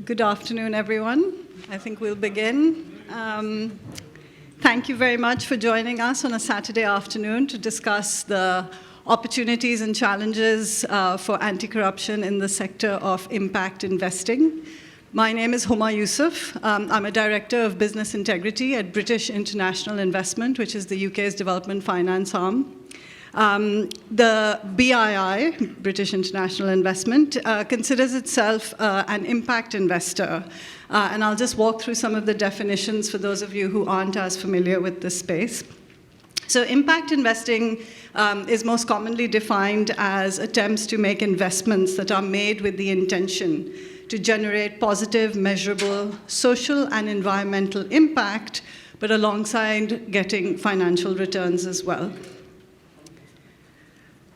Good afternoon, everyone. I think we'll begin. Thank you very much for joining us on a Saturday afternoon to discuss the opportunities and challenges for anti-corruption in the sector of impact investing. My name is Huma Yusuf. I'm a director of business integrity at British International Investment, which is the UK's development finance arm. The BII, British International Investment, considers itself an impact investor. And I'll just walk through some of the definitions for those of you who aren't as familiar with this space. So impact investing is most commonly defined as attempts to make investments that are made with the intention to generate positive, measurable social and environmental impact, but alongside getting financial returns as well.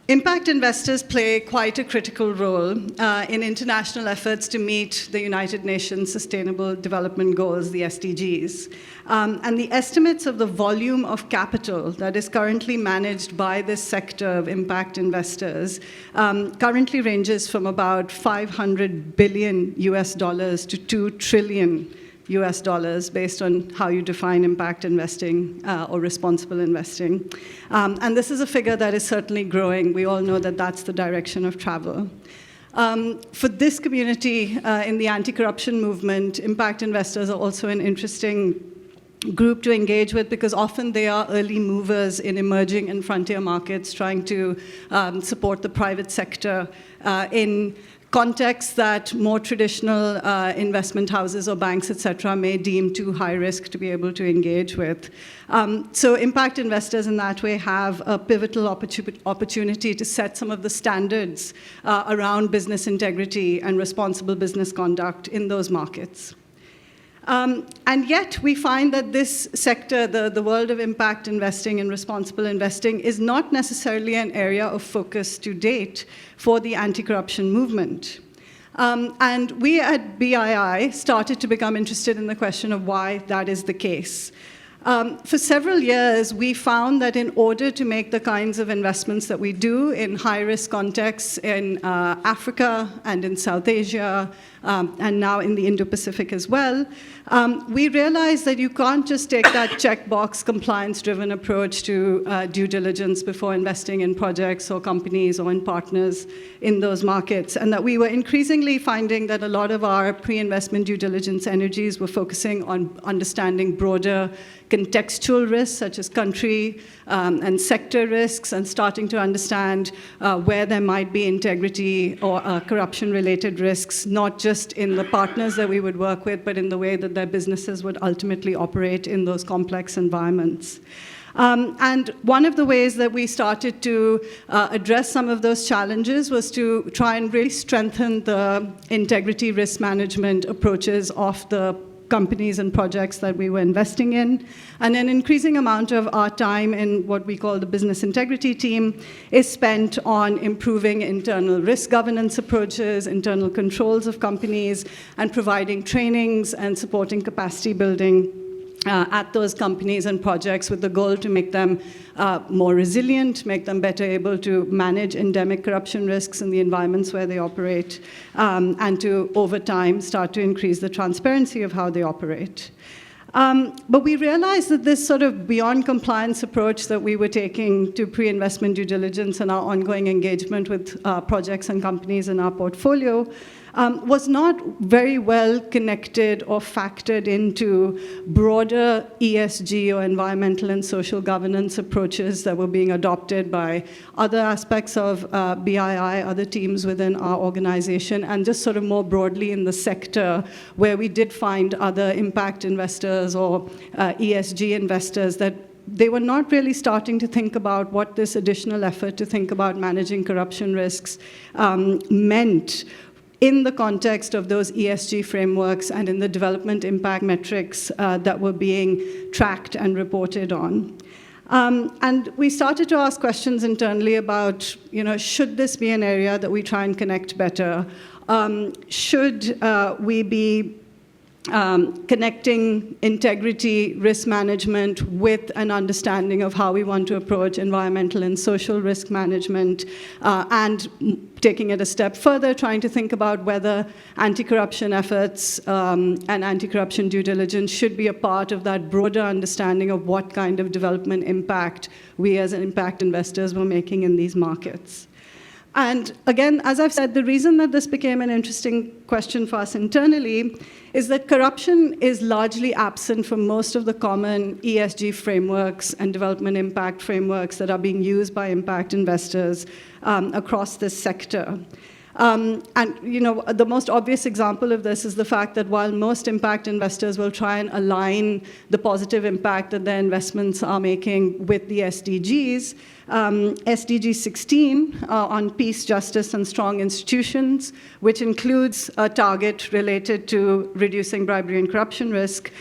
Impact investors play quite a critical role in international efforts to meet the United Nations Sustainable Development Goals, the SDGs. And the estimates of the volume of capital that is currently managed by this sector of impact investors currently ranges from about $500 billion US dollars to $2 trillion US dollars based on how you define impact investing or responsible investing. And this is a figure that is certainly growing. We all know that that's the direction of travel. For this community in the anti-corruption movement, impact investors are also an interesting group to engage with because often they are early movers in emerging and frontier markets trying to support the private sector in contexts that more traditional investment houses or banks, et cetera, may deem too high risk to be able to engage with. So impact investors in that way have a pivotal opportunity to set some of the standards around business integrity and responsible business conduct in those markets. And yet we find that this sector, the world of impact investing and responsible investing, is not necessarily an area of focus to date for the anti-corruption movement. And we at BII started to become interested in the question of why that is the case. For several years, we found that in order to make the kinds of investments that we do in high-risk contexts in Africa and in South Asia, and now in the Indo-Pacific as well, we realized that you can't just take that checkbox compliance-driven approach to due diligence before investing in projects or companies or in partners in those markets, and that we were increasingly finding that a lot of our pre-investment due diligence energies were focusing on understanding broader contextual risks, such as country and sector risks, and starting to understand where there might be integrity or corruption-related risks, not just in the partners that we would work with, but in the way that their businesses would ultimately operate in those complex environments. And one of the ways that we started to address some of those challenges was to try and really strengthen the integrity risk management approaches of the companies and projects that we were investing in. And an increasing amount of our time in what we call the business integrity team is spent on improving internal risk governance approaches, internal controls of companies, and providing trainings and supporting capacity building at those companies and projects with the goal to make them more resilient, make them better able to manage endemic corruption risks in the environments where they operate, and to, over time, start to increase the transparency of how they operate. But we realized that this sort of beyond compliance approach that we were taking to pre-investment due diligence and our ongoing engagement with projects and companies in our portfolio was not very well connected or factored into broader ESG or environmental and social governance approaches that were being adopted by other aspects of BII, other teams within our organization, and just sort of more broadly in the sector where we did find other impact investors or ESG investors that they were not really starting to think about what this additional effort to think about managing corruption risks meant in the context of those ESG frameworks and in the development impact metrics that were being tracked and reported on. And we started to ask questions internally about, should this be an area that we try and connect better? Should we be connecting integrity, risk management with an understanding of how we want to approach environmental and social risk management, and taking it a step further, trying to think about whether anti-corruption efforts and anti-corruption due diligence should be a part of that broader understanding of what kind of development impact we as impact investors were making in these markets. And again, as I've said, the reason that this became an interesting question for us internally is that corruption is largely absent from most of the common ESG frameworks and development impact frameworks that are being used by impact investors across this sector. And the most obvious example of this is the fact that while most impact investors will try and align the positive impact that their investments are making with the SDGs, SDG 16 on peace, justice, and strong institutions, which includes a target related to reducing bribery and corruption risk,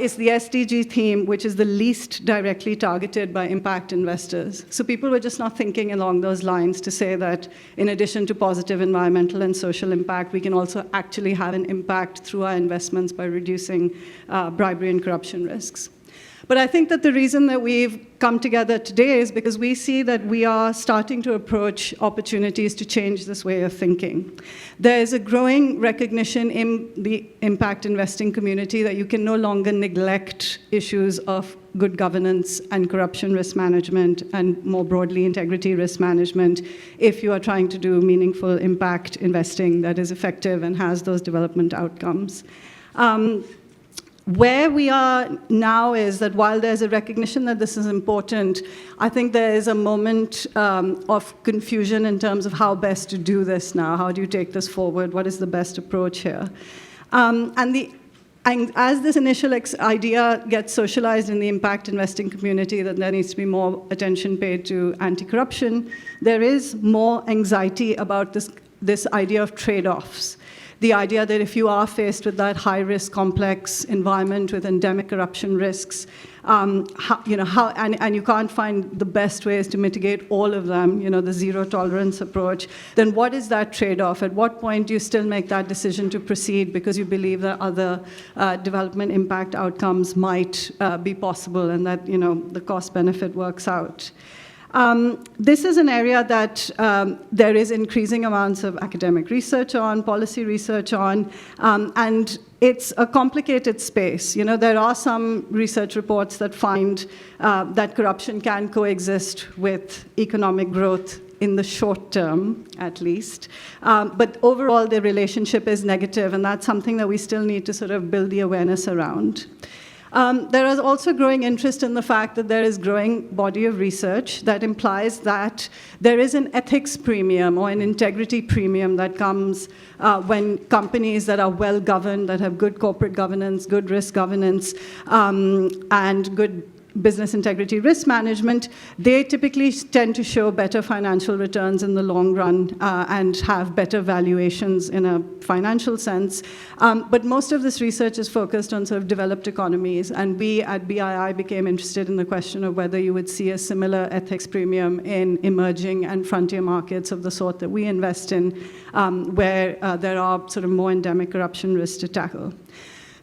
is the SDG theme, which is the least directly targeted by impact investors. So people were just not thinking along those lines to say that in addition to positive environmental and social impact, we can also actually have an impact through our investments by reducing bribery and corruption risks. But I think that the reason that we've come together today is because we see that we are starting to approach opportunities to change this way of thinking. There is a growing recognition in the impact investing community that you can no longer neglect issues of good governance and corruption risk management and more broadly integrity risk management if you are trying to do meaningful impact investing that is effective and has those development outcomes. Where we are now is that while there's a recognition that this is important, I think there is a moment of confusion in terms of how best to do this now. How do you take this forward? What is the best approach here? And as this initial idea gets socialized in the impact investing community that there needs to be more attention paid to anti-corruption, there is more anxiety about this idea of trade-offs. The idea that if you are faced with that high-risk, complex environment with endemic corruption risks, and you can't find the best ways to mitigate all of them, the zero-tolerance approach, then what is that trade-off? At what point do you still make that decision to proceed because you believe that other development impact outcomes might be possible and that the cost-benefit works out? This is an area that there is increasing amounts of academic research on, policy research on, and it's a complicated space. There are some research reports that find that corruption can coexist with economic growth in the short term, at least. But overall, the relationship is negative, and that's something that we still need to sort of build the awareness around. There is also growing interest in the fact that there is growing body of research that implies that there is an ethics premium or an integrity premium that comes when companies that are well governed, that have good corporate governance, good risk governance, and good business integrity risk management, they typically tend to show better financial returns in the long run and have better valuations in a financial sense. But most of this research is focused on sort of developed economies, and we at BII became interested in the question of whether you would see a similar ethics premium in emerging and frontier markets of the sort that we invest in, where there are sort of more endemic corruption risks to tackle.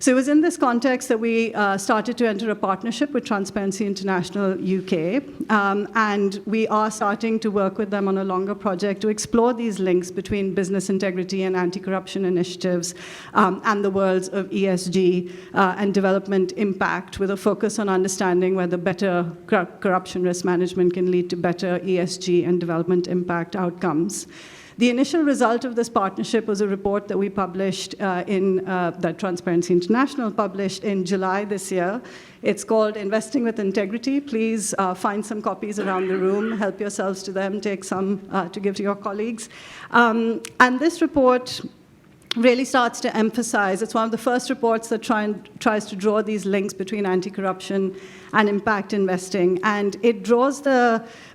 So it was in this context that we started to enter a partnership with Transparency International UK, and we are starting to work with them on a longer project to explore these links between business integrity and anti-corruption initiatives and the worlds of ESG and development impact, with a focus on understanding whether better corruption risk management can lead to better ESG and development impact outcomes. The initial result of this partnership was a report that we published that Transparency International published in July this year. It's called Investing with Integrity. Please find some copies around the room, help yourselves to them, take some to give to your colleagues. And this report really starts to emphasize, it's one of the first reports that tries to draw these links between anti-corruption and impact investing. And it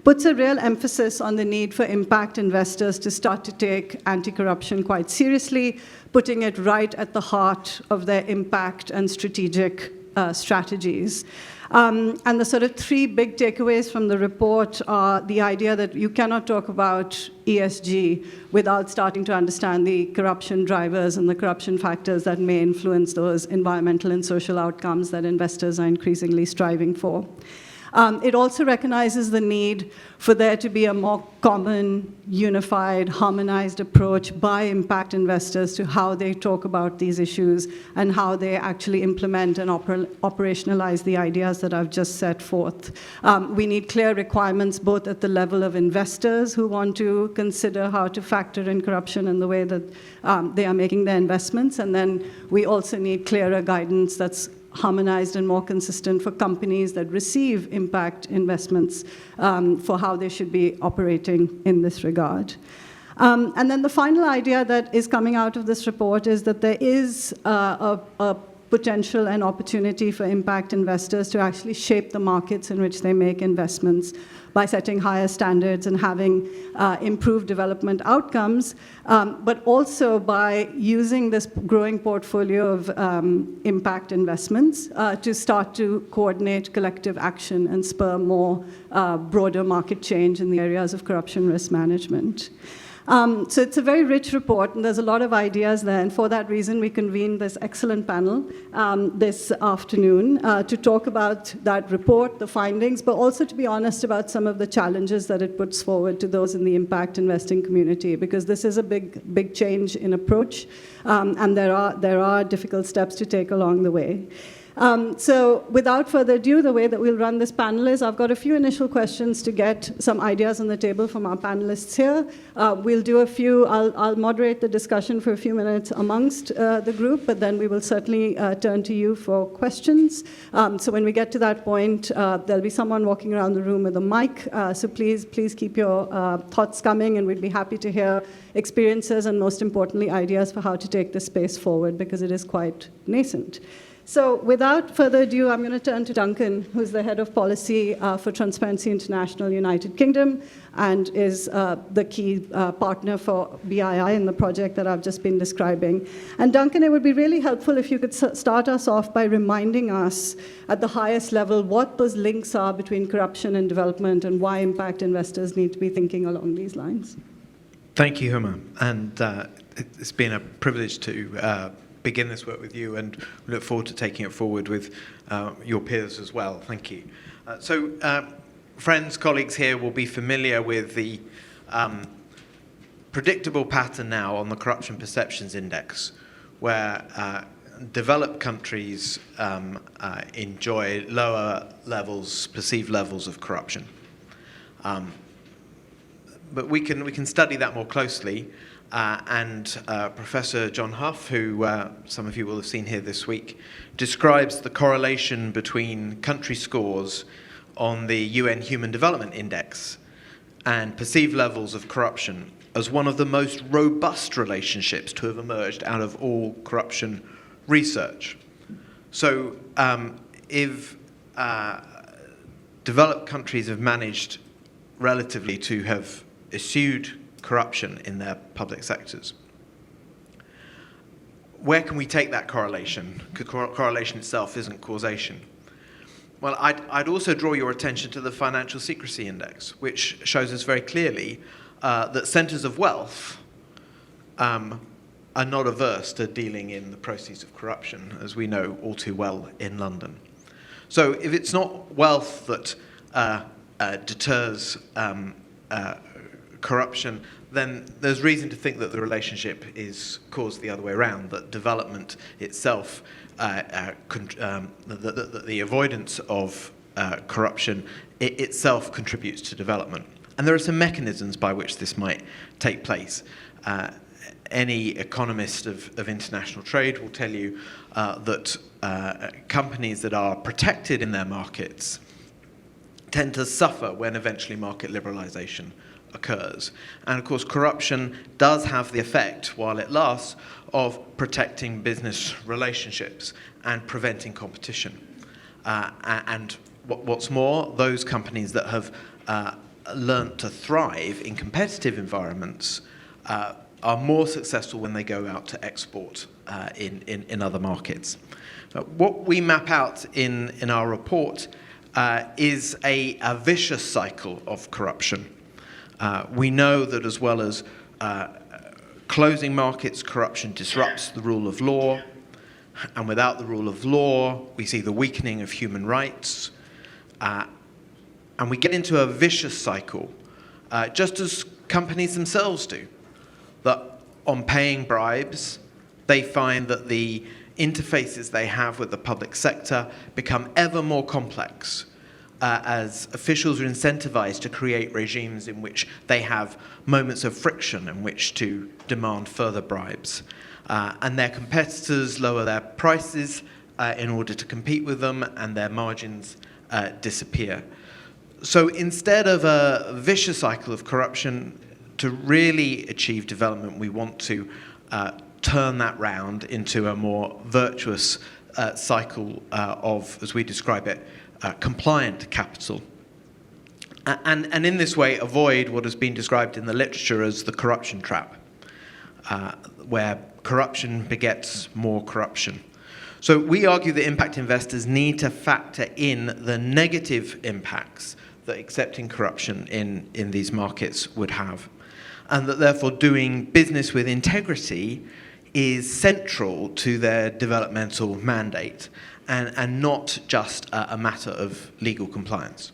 puts a real emphasis on the need for impact investors to start to take anti-corruption quite seriously, putting it right at the heart of their impact and strategic strategies. And the sort of three big takeaways from the report are the idea that you cannot talk about ESG without starting to understand the corruption drivers and the corruption factors that may influence those environmental and social outcomes that investors are increasingly striving for. It also recognizes the need for there to be a more common, unified, harmonized approach by impact investors to how they talk about these issues and how they actually implement and operationalize the ideas that I've just set forth. We need clear requirements both at the level of investors who want to consider how to factor in corruption in the way that they are making their investments, and then we also need clearer guidance that's harmonized and more consistent for companies that receive impact investments for how they should be operating in this regard. And then the final idea that is coming out of this report is that there is a potential and opportunity for impact investors to actually shape the markets in which they make investments by setting higher standards and having improved development outcomes, but also by using this growing portfolio of impact investments to start to coordinate collective action and spur more broader market change in the areas of corruption risk management. So it's a very rich report, and there's a lot of ideas there, and for that reason, we convened this excellent panel this afternoon to talk about that report, the findings, but also to be honest about some of the challenges that it puts forward to those in the impact investing community, because this is a big change in approach, and there are difficult steps to take along the way. So without further ado, the way that we'll run this panel is I've got a few initial questions to get some ideas on the table from our panelists here. We'll do a few, I'll moderate the discussion for a few minutes amongst the group, but then we will certainly turn to you for questions. So when we get to that point, there'll be someone walking around the room with a mic, so please keep your thoughts coming, and we'd be happy to hear experiences and most importantly, ideas for how to take this space forward, because it is quite nascent. So without further ado, I'm going to turn to Duncan, who's the head of policy for Transparency International United Kingdom and is the key partner for BII in the project that I've just been describing. And Duncan, it would be really helpful if you could start us off by reminding us at the highest level what those links are between corruption and development and why impact investors need to be thinking along these lines. Thank you, Huma. And it's been a privilege to begin this work with you, and we look forward to taking it forward with your peers as well. Thank you. Friends, colleagues here will be familiar with the predictable pattern now on the Corruption Perceptions Index, where developed countries enjoy lower levels, perceived levels of corruption. But we can study that more closely. And Professor John Huff, who some of you will have seen here this week, describes the correlation between country scores on the UN Human Development Index and perceived levels of corruption as one of the most robust relationships to have emerged out of all corruption research. So if developed countries have managed relatively to have eschewed corruption in their public sectors, where can we take that correlation? Because correlation itself isn't causation. Well, I'd also draw your attention to the Financial Secrecy Index, which shows us very clearly that centres of wealth are not averse to dealing in the proceeds of corruption, as we know all too well in London. So if it's not wealth that deters corruption, then there's reason to think that the relationship is caused the other way around, that development itself, the avoidance of corruption itself contributes to development. And there are some mechanisms by which this might take place. Any economist of international trade will tell you that companies that are protected in their markets tend to suffer when eventually market liberalization occurs. And of course, corruption does have the effect, while it lasts, of protecting business relationships and preventing competition. And what's more, those companies that have learnt to thrive in competitive environments are more successful when they go out to export in other markets. What we map out in our report is a vicious cycle of corruption. We know that as well as closing markets, corruption disrupts the rule of law, and without the rule of law, we see the weakening of human rights, and we get into a vicious cycle, just as companies themselves do, that on paying bribes, they find that the interfaces they have with the public sector become ever more complex, as officials are incentivized to create regimes in which they have moments of friction in which to demand further bribes. And their competitors lower their prices in order to compete with them, and their margins disappear. So instead of a vicious cycle of corruption, to really achieve development, we want to turn that round into a more virtuous cycle of, as we describe it, compliant capital. And in this way, avoid what has been described in the literature as the corruption trap, where corruption begets more corruption. So we argue that impact investors need to factor in the negative impacts that accepting corruption in these markets would have, and that therefore doing business with integrity is central to their developmental mandate, and not just a matter of legal compliance.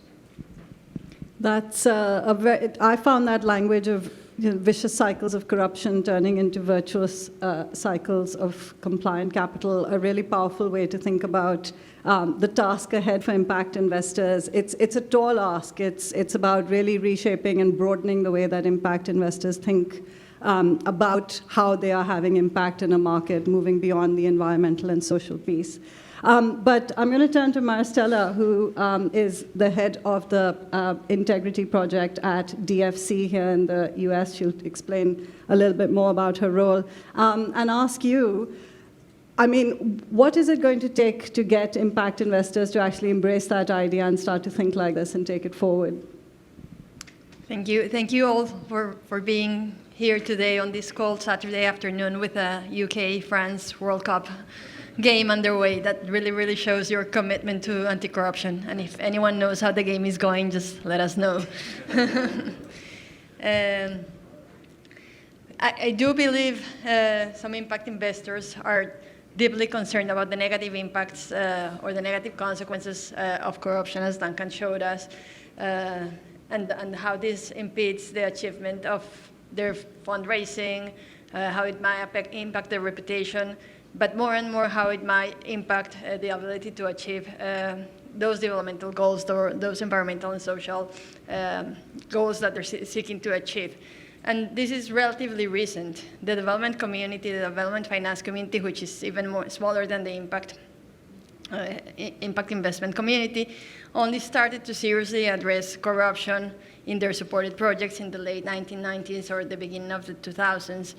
That's I found that language of vicious cycles of corruption turning into virtuous cycles of compliant capital a really powerful way to think about the task ahead for impact investors. It's a tall ask. It's about really reshaping and broadening the way that impact investors think about how they are having impact in a market, moving beyond the environmental and social piece. But I'm going to turn to Maristella, who is the head of the Integrity Project at DFC here in the US. She'll explain a little bit more about her role. And ask you, I mean, what is it going to take to get impact investors to actually embrace that idea and start to think like this and take it forward? Thank you. Thank you all for being here today on this cold Saturday afternoon with the UK-France World Cup game underway. That really shows your commitment to anti-corruption. And if anyone knows how the game is going, just let us know. I do believe some impact investors are deeply concerned about the negative impacts or the negative consequences of corruption, as Duncan showed us, and how this impedes the achievement of their fundraising, how it might impact their reputation, but more and more how it might impact the ability to achieve those developmental goals or those environmental and social goals that they're seeking to achieve. And this is relatively recent. The development community, the development finance community, which is even more smaller than the impact investment community, only started to seriously address corruption in their supported projects in the late 1990s or the beginning of the 2000s.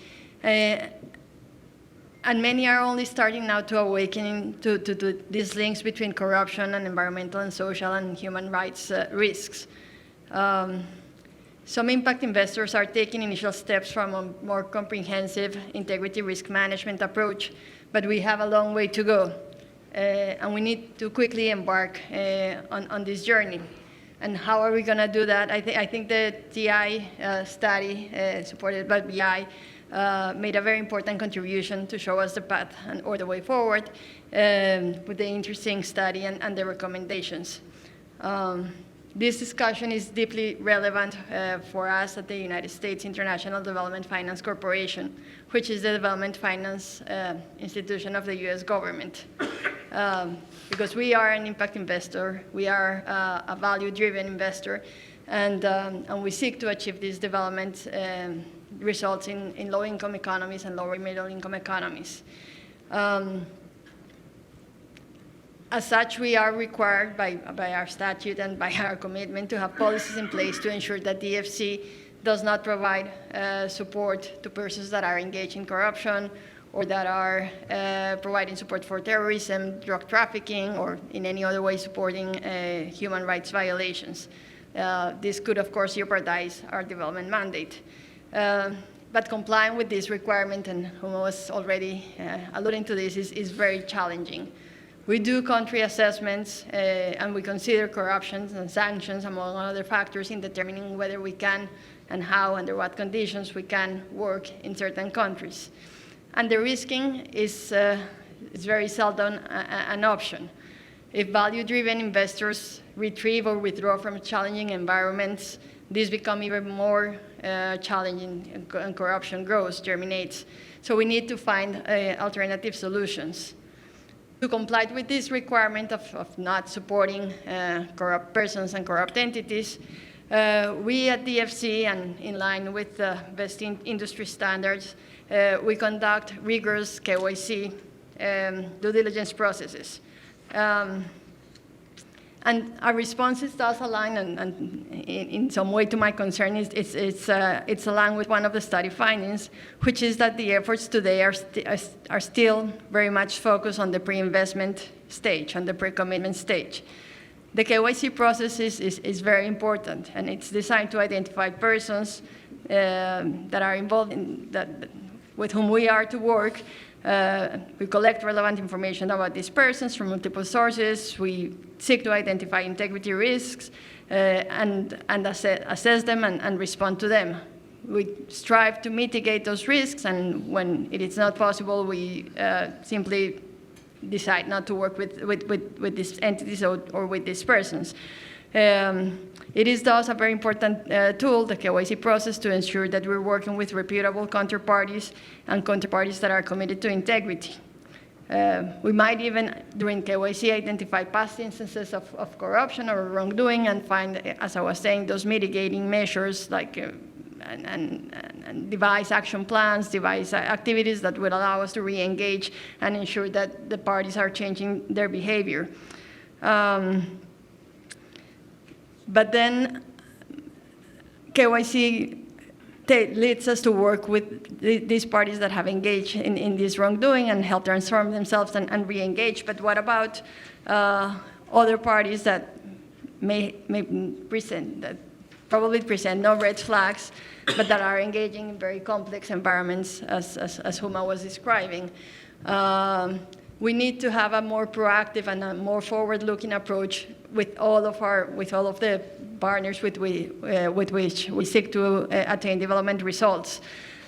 And many are only starting now to awaken to these links between corruption and environmental and social and human rights risks. Some impact investors are taking initial steps from a more comprehensive integrity risk management approach, but we have a long way to go. And we need to quickly embark on this journey. And how are we going to do that? I think the TI study supported by BI made a very important contribution to show us the path or the way forward with the interesting study and the recommendations. This discussion is deeply relevant for us at the United States International Development Finance Corporation, which is the development finance institution of the US government. Because we are an impact investor, we are a value-driven investor, and we seek to achieve these development results in low-income economies and lower middle-income economies. As such, we are required by our statute and by our commitment to have policies in place to ensure that DFC does not provide support to persons that are engaged in corruption or that are providing support for terrorism, drug trafficking, or in any other way supporting human rights violations. This could, of course, jeopardize our development mandate. but complying with this requirement, and Huma was already alluding to this, is very challenging. We do country assessments, and we consider corruption and sanctions, among other factors, in determining whether we can and how, under what conditions we can work in certain countries. And the risking is very seldom an option. If value-driven investors retrieve or withdraw from challenging environments, these become even more challenging, and corruption grows, germinates. So we need to find alternative solutions. To comply with this requirement of not supporting corrupt persons and corrupt entities, we at DFC, and in line with best industry standards, we conduct rigorous KYC due diligence processes. And our responses does align, and in some way to my concern, it's aligned with one of the study findings, which is that the efforts today are still very much focused on the pre-investment stage, on the pre-commitment stage. The KYC process is very important, and it's designed to identify persons that are involved in that, with whom we are to work. We collect relevant information about these persons from multiple sources. We seek to identify integrity risks and assess them and respond to them. We strive to mitigate those risks, and when it is not possible, we simply decide not to work with these entities or with these persons. It is thus a very important tool, the KYC process, to ensure that we're working with reputable counterparties and counterparties that are committed to integrity. We might even, during KYC, identify past instances of corruption or wrongdoing and find, as I was saying, those mitigating measures like and devise action plans, devise activities that would allow us to re-engage and ensure that the parties are changing their behavior. But then KYC leads us to work with these parties that have engaged in this wrongdoing and help transform themselves and re-engage. But what about other parties that may probably present no red flags, but that are engaging in very complex environments, as Huma was describing? We need to have a more proactive and a more forward-looking approach with all of the partners with which we seek to attain development results.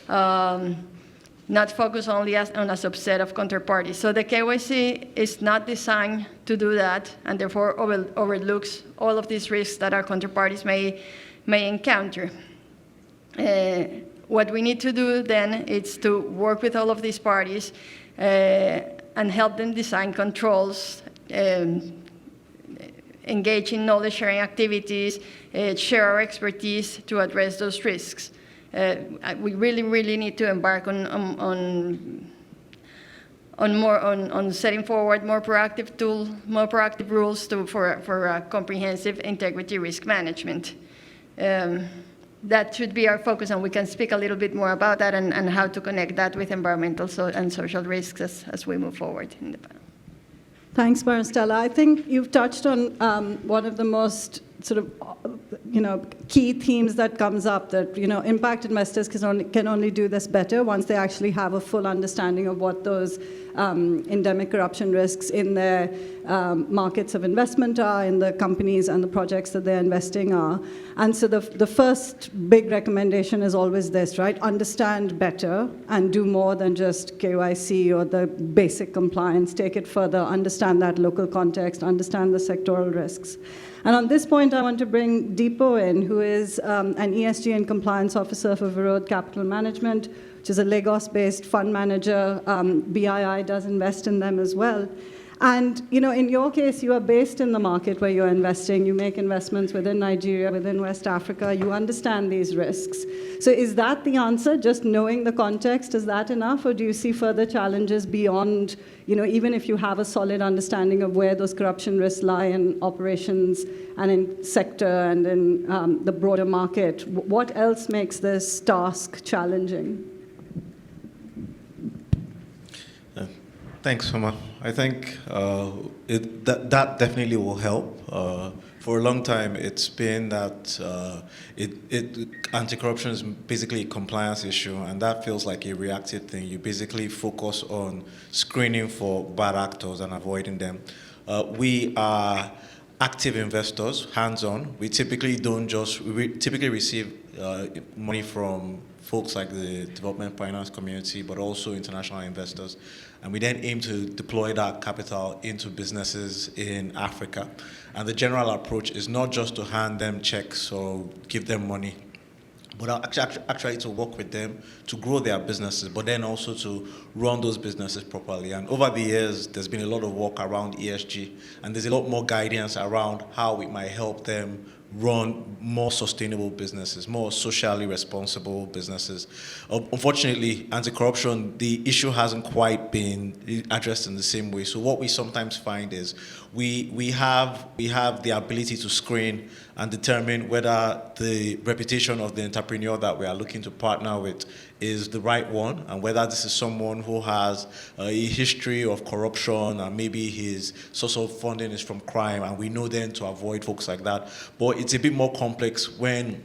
Not focus only on a subset of counterparties. So the KYC is not designed to do that, and therefore overlooks all of these risks that our counterparties may encounter. What we need to do then is to work with all of these parties and help them design controls, engage in knowledge-sharing activities, share our expertise to address those risks. We really need to embark on setting forward more proactive rules for comprehensive integrity risk management. That should be our focus, and we can speak a little bit more about that and how to connect that with environmental and social risks as we move forward in the panel. Thanks, Maristella. I think you've touched on one of the most sort of, key themes that comes up, that, impact investors can only do this better once they actually have a full understanding of what those endemic corruption risks in their markets of investment are, in the companies and the projects that they're investing are. And so the first big recommendation is always this, right? Understand better and do more than just KYC or the basic compliance. Take it further, understand that local context, understand the sectoral risks. And on this point, I want to bring Deepo in, who is an ESG and compliance officer for Verod Capital Management, which is a Lagos-based fund manager. BII does invest in them as well. And in your case, you are based in the market where you're investing. You make investments within Nigeria, within West Africa. You understand these risks. So is that the answer, just knowing the context? Is that enough? Or do you see further challenges beyond, even if you have a solid understanding of where those corruption risks lie in operations and in sector and in the broader market? What else makes this task challenging? Thanks, Huma. I think that definitely will help. For a long time, it's been that anti-corruption is basically a compliance issue, and that feels like a reactive thing. You basically focus on screening for bad actors and avoiding them. We are active investors, hands-on. We typically typically receive money from folks like the development finance community, but also international investors. And we then aim to deploy that capital into businesses in Africa. And the general approach is not just to hand them checks or give them money, but actually to work with them to grow their businesses, but then also to run those businesses properly. And over the years, there's been a lot of work around ESG, and there's a lot more guidance around how we might help them run more sustainable businesses, more socially responsible businesses. Unfortunately, anti-corruption, the issue hasn't quite been addressed in the same way. So what we sometimes find is we have the ability to screen and determine whether the reputation of the entrepreneur that we are looking to partner with is the right one, and whether this is someone who has a history of corruption and maybe his source of funding is from crime, and we know then to avoid folks like that. But it's a bit more complex when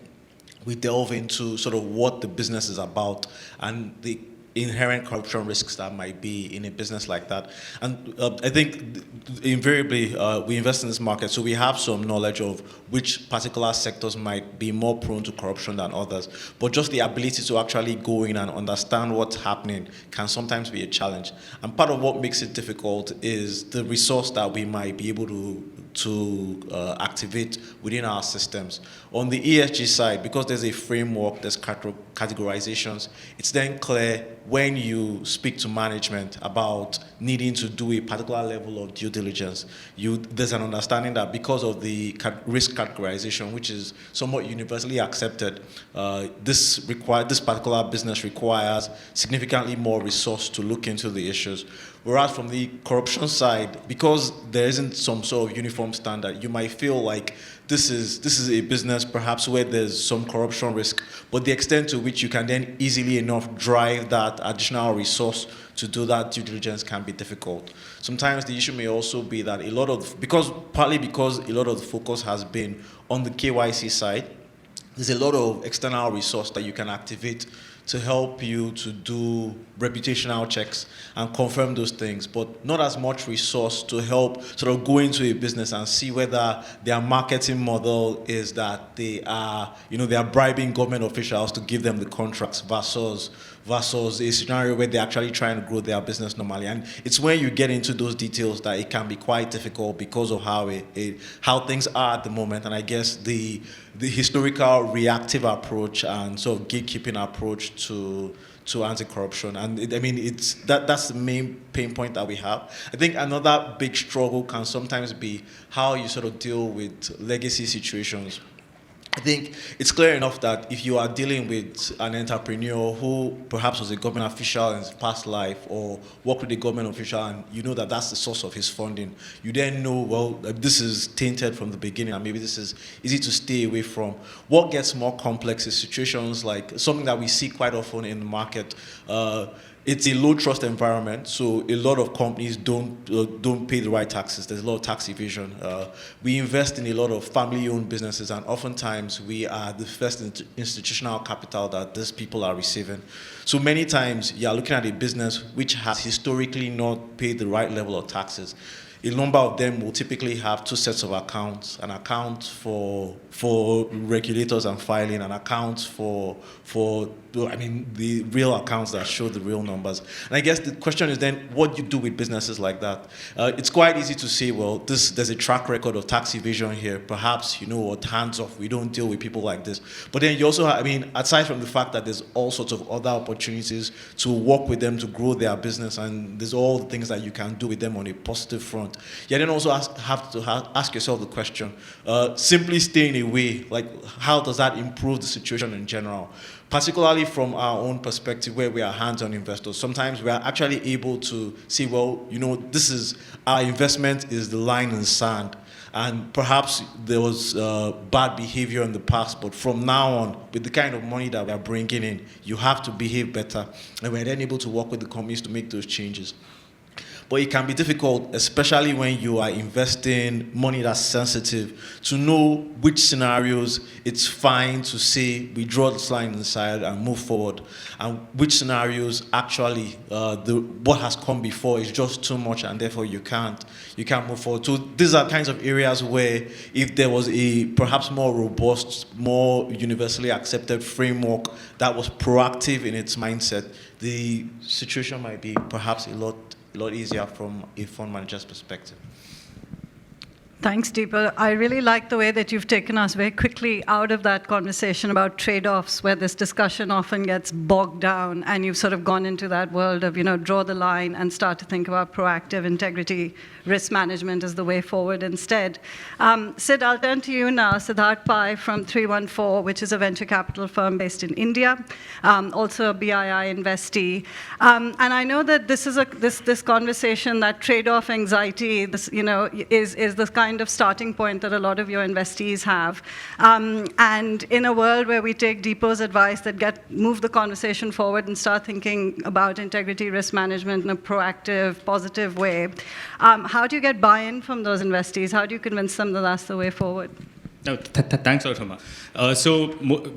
we delve into sort of what the business is about and the inherent corruption risks that might be in a business like that. And I think invariably we invest in this market, so we have some knowledge of which particular sectors might be more prone to corruption than others. But just the ability to actually go in and understand what's happening can sometimes be a challenge. And part of what makes it difficult is the resource that we might be able to activate within our systems. On the ESG side, because there's a framework, there's categorizations, it's then clear when you speak to management about needing to do a particular level of due diligence, there's an understanding that because of the risk categorization, which is somewhat universally accepted, this particular business requires significantly more resource to look into the issues. Whereas from the corruption side, because there isn't some sort of uniform standard, you might feel like this is a business perhaps where there's some corruption risk, but the extent to which you can then easily enough drive that additional resource to do that due diligence can be difficult. Sometimes the issue may also be that partly because a lot of the focus has been on the KYC side, there's a lot of external resource that you can activate to help you to do reputational checks and confirm those things, but not as much resource to help sort of go into a business and see whether their marketing model is that they are bribing government officials to give them the contracts versus a scenario where they're actually trying to grow their business normally. And it's when you get into those details that it can be quite difficult because of how things are at the moment. And I guess the historical reactive approach and sort of gatekeeping approach to anti-corruption. And that's the main pain point that we have. I think another big struggle can sometimes be how you sort of deal with legacy situations. I think it's clear enough that if you are dealing with an entrepreneur who perhaps was a government official in his past life or worked with a government official and you know that that's the source of his funding, you then know, well, this is tainted from the beginning and maybe this is easy to stay away from. What gets more complex is situations like something that we see quite often in the market. It's a low trust environment, so a lot of companies don't pay the right taxes. There's a lot of tax evasion. We invest in a lot of family-owned businesses, and oftentimes we are the first institutional capital that these people are receiving. So many times you are looking at a business which has historically not paid the right level of taxes. A number of them will typically have two sets of accounts: an account for regulators and filing, an account for the real accounts that show the real numbers. And I guess the question is then, what do you do with businesses like that? It's quite easy to say, well, there's a track record of tax evasion here. Perhaps, hands off, we don't deal with people like this. But then you also have, aside from the fact that there's all sorts of other opportunities to work with them to grow their business, and there's all the things that you can do with them on a positive front. You then also have to ask yourself the question, simply staying away, how does that improve the situation in general? Particularly from our own perspective where we are hands-on investors, sometimes we are actually able to see, well, our investment is the line in the sand. And perhaps there was bad behavior in the past, but from now on, with the kind of money that we are bringing in, you have to behave better. And we're then able to work with the companies to make those changes. But it can be difficult, especially when you are investing money that's sensitive, to know which scenarios it's fine to say we draw this line inside and move forward, and which scenarios actually what has come before is just too much and therefore you can't move forward. So these are kinds of areas where if there was a perhaps more robust, more universally accepted framework that was proactive in its mindset, the situation might be perhaps a lot easier from a fund manager's perspective. Thanks, Deepa. I really like the way that you've taken us very quickly out of that conversation about trade-offs, where this discussion often gets bogged down, and you've sort of gone into that world of, draw the line and start to think about proactive integrity, risk management as the way forward instead. Sid, I'll turn to you now. Siddharth Pai from 314, which is a venture capital firm based in India, also a BII investee. And I know that this is this conversation, that trade-off anxiety, this, is this kind of starting point that a lot of your investees have. And in a world where we take Deepa's advice that move the conversation forward and start thinking about integrity risk management in a proactive, positive way, how do you get buy-in from those investees? How do you convince them that that's the way forward? No, thanks, Huma.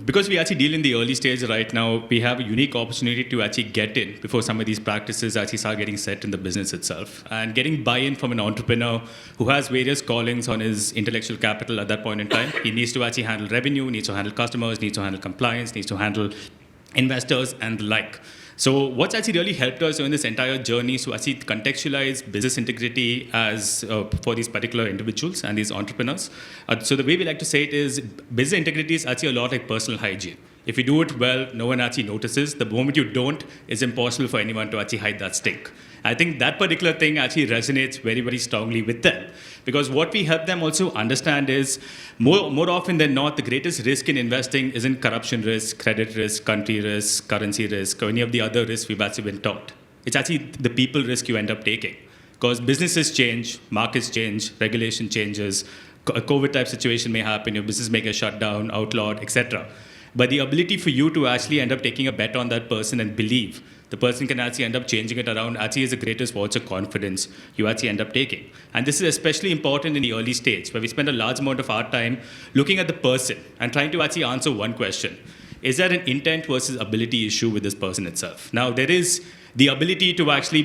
Because we actually deal in the early stage right now, we have a unique opportunity to actually get in before some of these practices actually start getting set in the business itself. And getting buy-in from an entrepreneur who has various callings on his intellectual capital at that point in time. He needs to actually handle revenue, needs to handle customers, needs to handle compliance, needs to handle investors and the like. So what's actually really helped us in this entire journey is to actually contextualize business integrity as for these particular individuals and these entrepreneurs. So the way we like to say it is business integrity is actually a lot like personal hygiene. If you do it well, no one actually notices. The moment you don't, it's impossible for anyone to actually hide that stink. I think that particular thing actually resonates very, very strongly with them. Because what we help them also understand is, more often than not, the greatest risk in investing isn't corruption risk, credit risk, country risk, currency risk, or any of the other risks we've actually been taught. It's actually the people risk you end up taking. Because businesses change, markets change, regulation changes, a COVID-type situation may happen, your business may get shut down, outlawed, etc. But the ability for you to actually end up taking a bet on that person and believe the person can actually end up changing it around actually is the greatest vote of confidence you actually end up taking. And this is especially important in the early stage, where we spend a large amount of our time looking at the person and trying to actually answer one question. Is there an intent versus ability issue with this person itself? Now, there is the ability to actually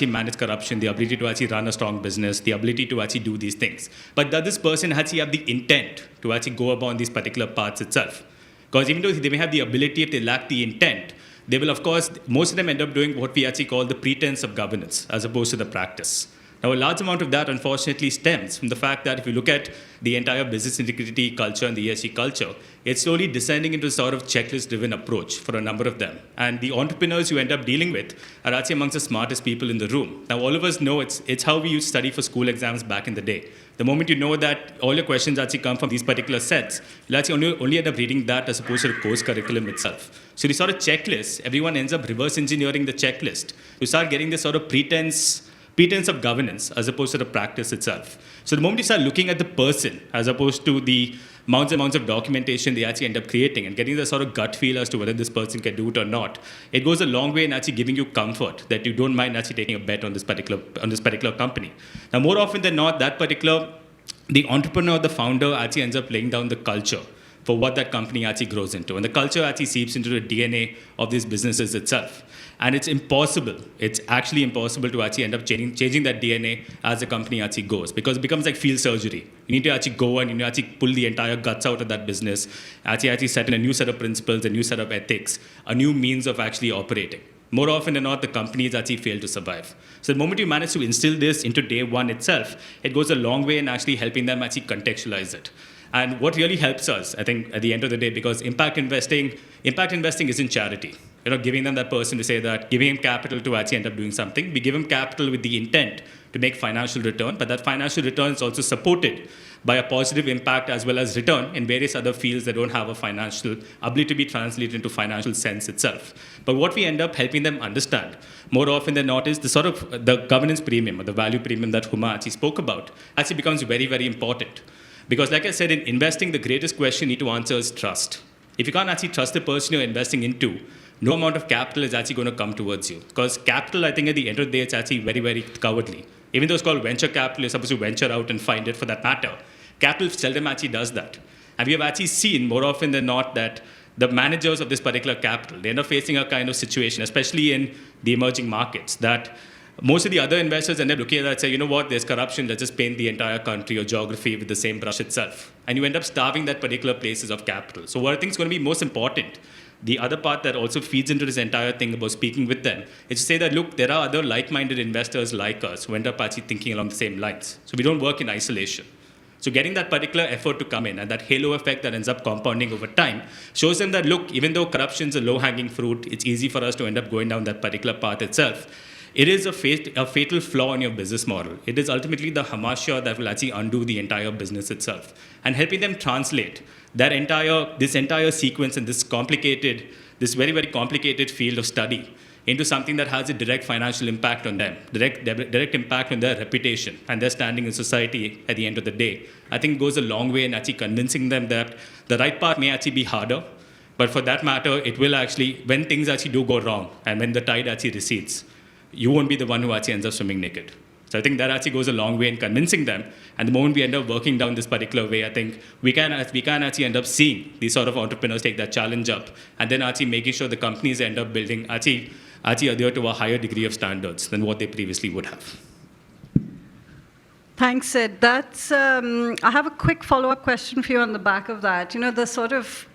manage corruption, the ability to actually run a strong business, the ability to actually do these things. But does this person actually have the intent to actually go about these particular paths itself? Because even though they may have the ability, if they lack the intent, they will, of course, most of them end up doing what we actually call the pretense of governance, as opposed to the practice. Now, a large amount of that, unfortunately, stems from the fact that if you look at the entire business integrity culture and the ESG culture, it's slowly descending into a sort of checklist-driven approach for a number of them. And the entrepreneurs you end up dealing with are actually amongst the smartest people in the room. Now, all of us know it's how we used to study for school exams back in the day. The moment you know that all your questions actually come from these particular sets, you'll actually only end up reading that as opposed to the course curriculum itself. So the sort of checklist, everyone ends up reverse engineering the checklist. You start getting this sort of pretense of governance as opposed to the practice itself. So the moment you start looking at the person as opposed to the amounts of documentation they actually end up creating and getting the sort of gut feel as to whether this person can do it or not, it goes a long way in actually giving you comfort that you don't mind actually taking a bet on this particular company. Now, more often than not, the entrepreneur, the founder actually ends up laying down the culture for what that company actually grows into. And the culture actually seeps into the DNA of these businesses itself. And it's actually impossible to actually end up changing that DNA as the company actually goes, because it becomes like field surgery. You need to actually go and you need to actually pull the entire guts out of that business, actually set in a new set of principles, a new set of ethics, a new means of actually operating. More often than not, the companies actually fail to survive. So the moment you manage to instill this into day one itself, it goes a long way in actually helping them actually contextualize it. And what really helps us, I think, at the end of the day, because impact investing isn't charity. You're not giving them that person to say that, giving him capital to actually end up doing something. We give him capital with the intent to make financial return, but that financial return is also supported by a positive impact as well as return in various other fields that don't have a financial ability to be translated into financial sense itself. But what we end up helping them understand more often than not is the sort of the governance premium or the value premium that Huma actually spoke about actually becomes very, very important. Because like I said, in investing, the greatest question you need to answer is trust. If you can't actually trust the person you're investing into, no amount of capital is actually going to come towards you. Because capital, I think at the end of the day, it's actually very, very cowardly. Even though it's called venture capital, you're supposed to venture out and find it for that matter. Capital seldom actually does that. And we have actually seen more often than not that the managers of this particular capital, they end up facing a kind of situation, especially in the emerging markets, that most of the other investors end up looking at that and say, you know what, there's corruption, let's just paint the entire country or geography with the same brush itself. And you end up starving that particular places of capital. So what I think is going to be most important, the other part that also feeds into this entire thing about speaking with them, is to say that, look, there are other like-minded investors like us who end up actually thinking along the same lines. So we don't work in isolation. So getting that particular effort to come in and that halo effect that ends up compounding over time shows them that, look, even though corruption is a low-hanging fruit, it's easy for us to end up going down that particular path itself. It is a fatal flaw in your business model. It is ultimately the hamasha that will actually undo the entire business itself. And helping them translate this entire sequence and this very, very complicated field of study into something that has a direct financial impact on them, direct impact on their reputation and their standing in society at the end of the day, I think goes a long way in actually convincing them that the right path may actually be harder, but for that matter, it will actually, when things actually do go wrong and when the tide actually recedes, you won't be the one who actually ends up swimming naked. So I think that actually goes a long way in convincing them. And the moment we end up working down this particular way, I think we can actually end up seeing these sort of entrepreneurs take that challenge up and then actually making sure the companies end up building actually adhere to a higher degree of standards than what they previously would have. Thanks, Sid. I have a quick follow-up question for you on the back of that. You know, the sort of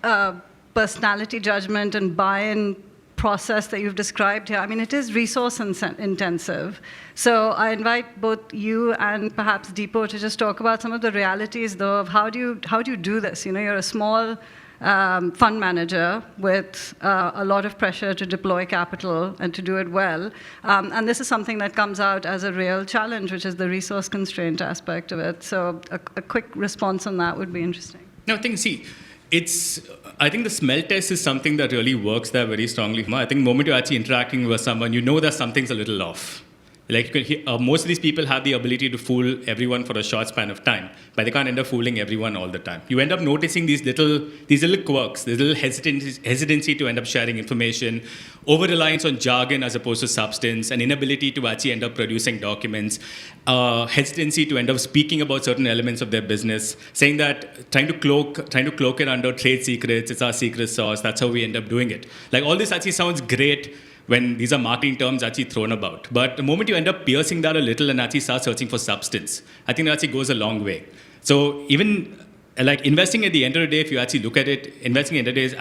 personality judgment and buy-in process that you've described here, I mean, it is resource intensive. So I invite both you and perhaps Deepo to just talk about some of the realities, though, of how do you do this? You know, you're a small fund manager with a lot of pressure to deploy capital and to do it well. And this is something that comes out as a real challenge, which is the resource constraint aspect of it. So a quick response on that would be interesting. No, I think the smell test is something that really works there very strongly. I think the moment you're actually interacting with someone, you know that something's a little off. Like you can hear, most of these people have the ability to fool everyone for a short span of time, but they can't end up fooling everyone all the time. You end up noticing these little quirks, this little hesitancy to end up sharing information, over-reliance on jargon as opposed to substance, an inability to actually end up producing documents, hesitancy to end up speaking about certain elements of their business, saying that trying to cloak it under trade secrets, it's our secret sauce, that's how we end up doing it. Like all this actually sounds great when these are marketing terms actually thrown about. But the moment you end up piercing that a little and actually start searching for substance, I think that actually goes a long way. So even like investing at the end of the day, if you actually look at it, investing at the end of the day is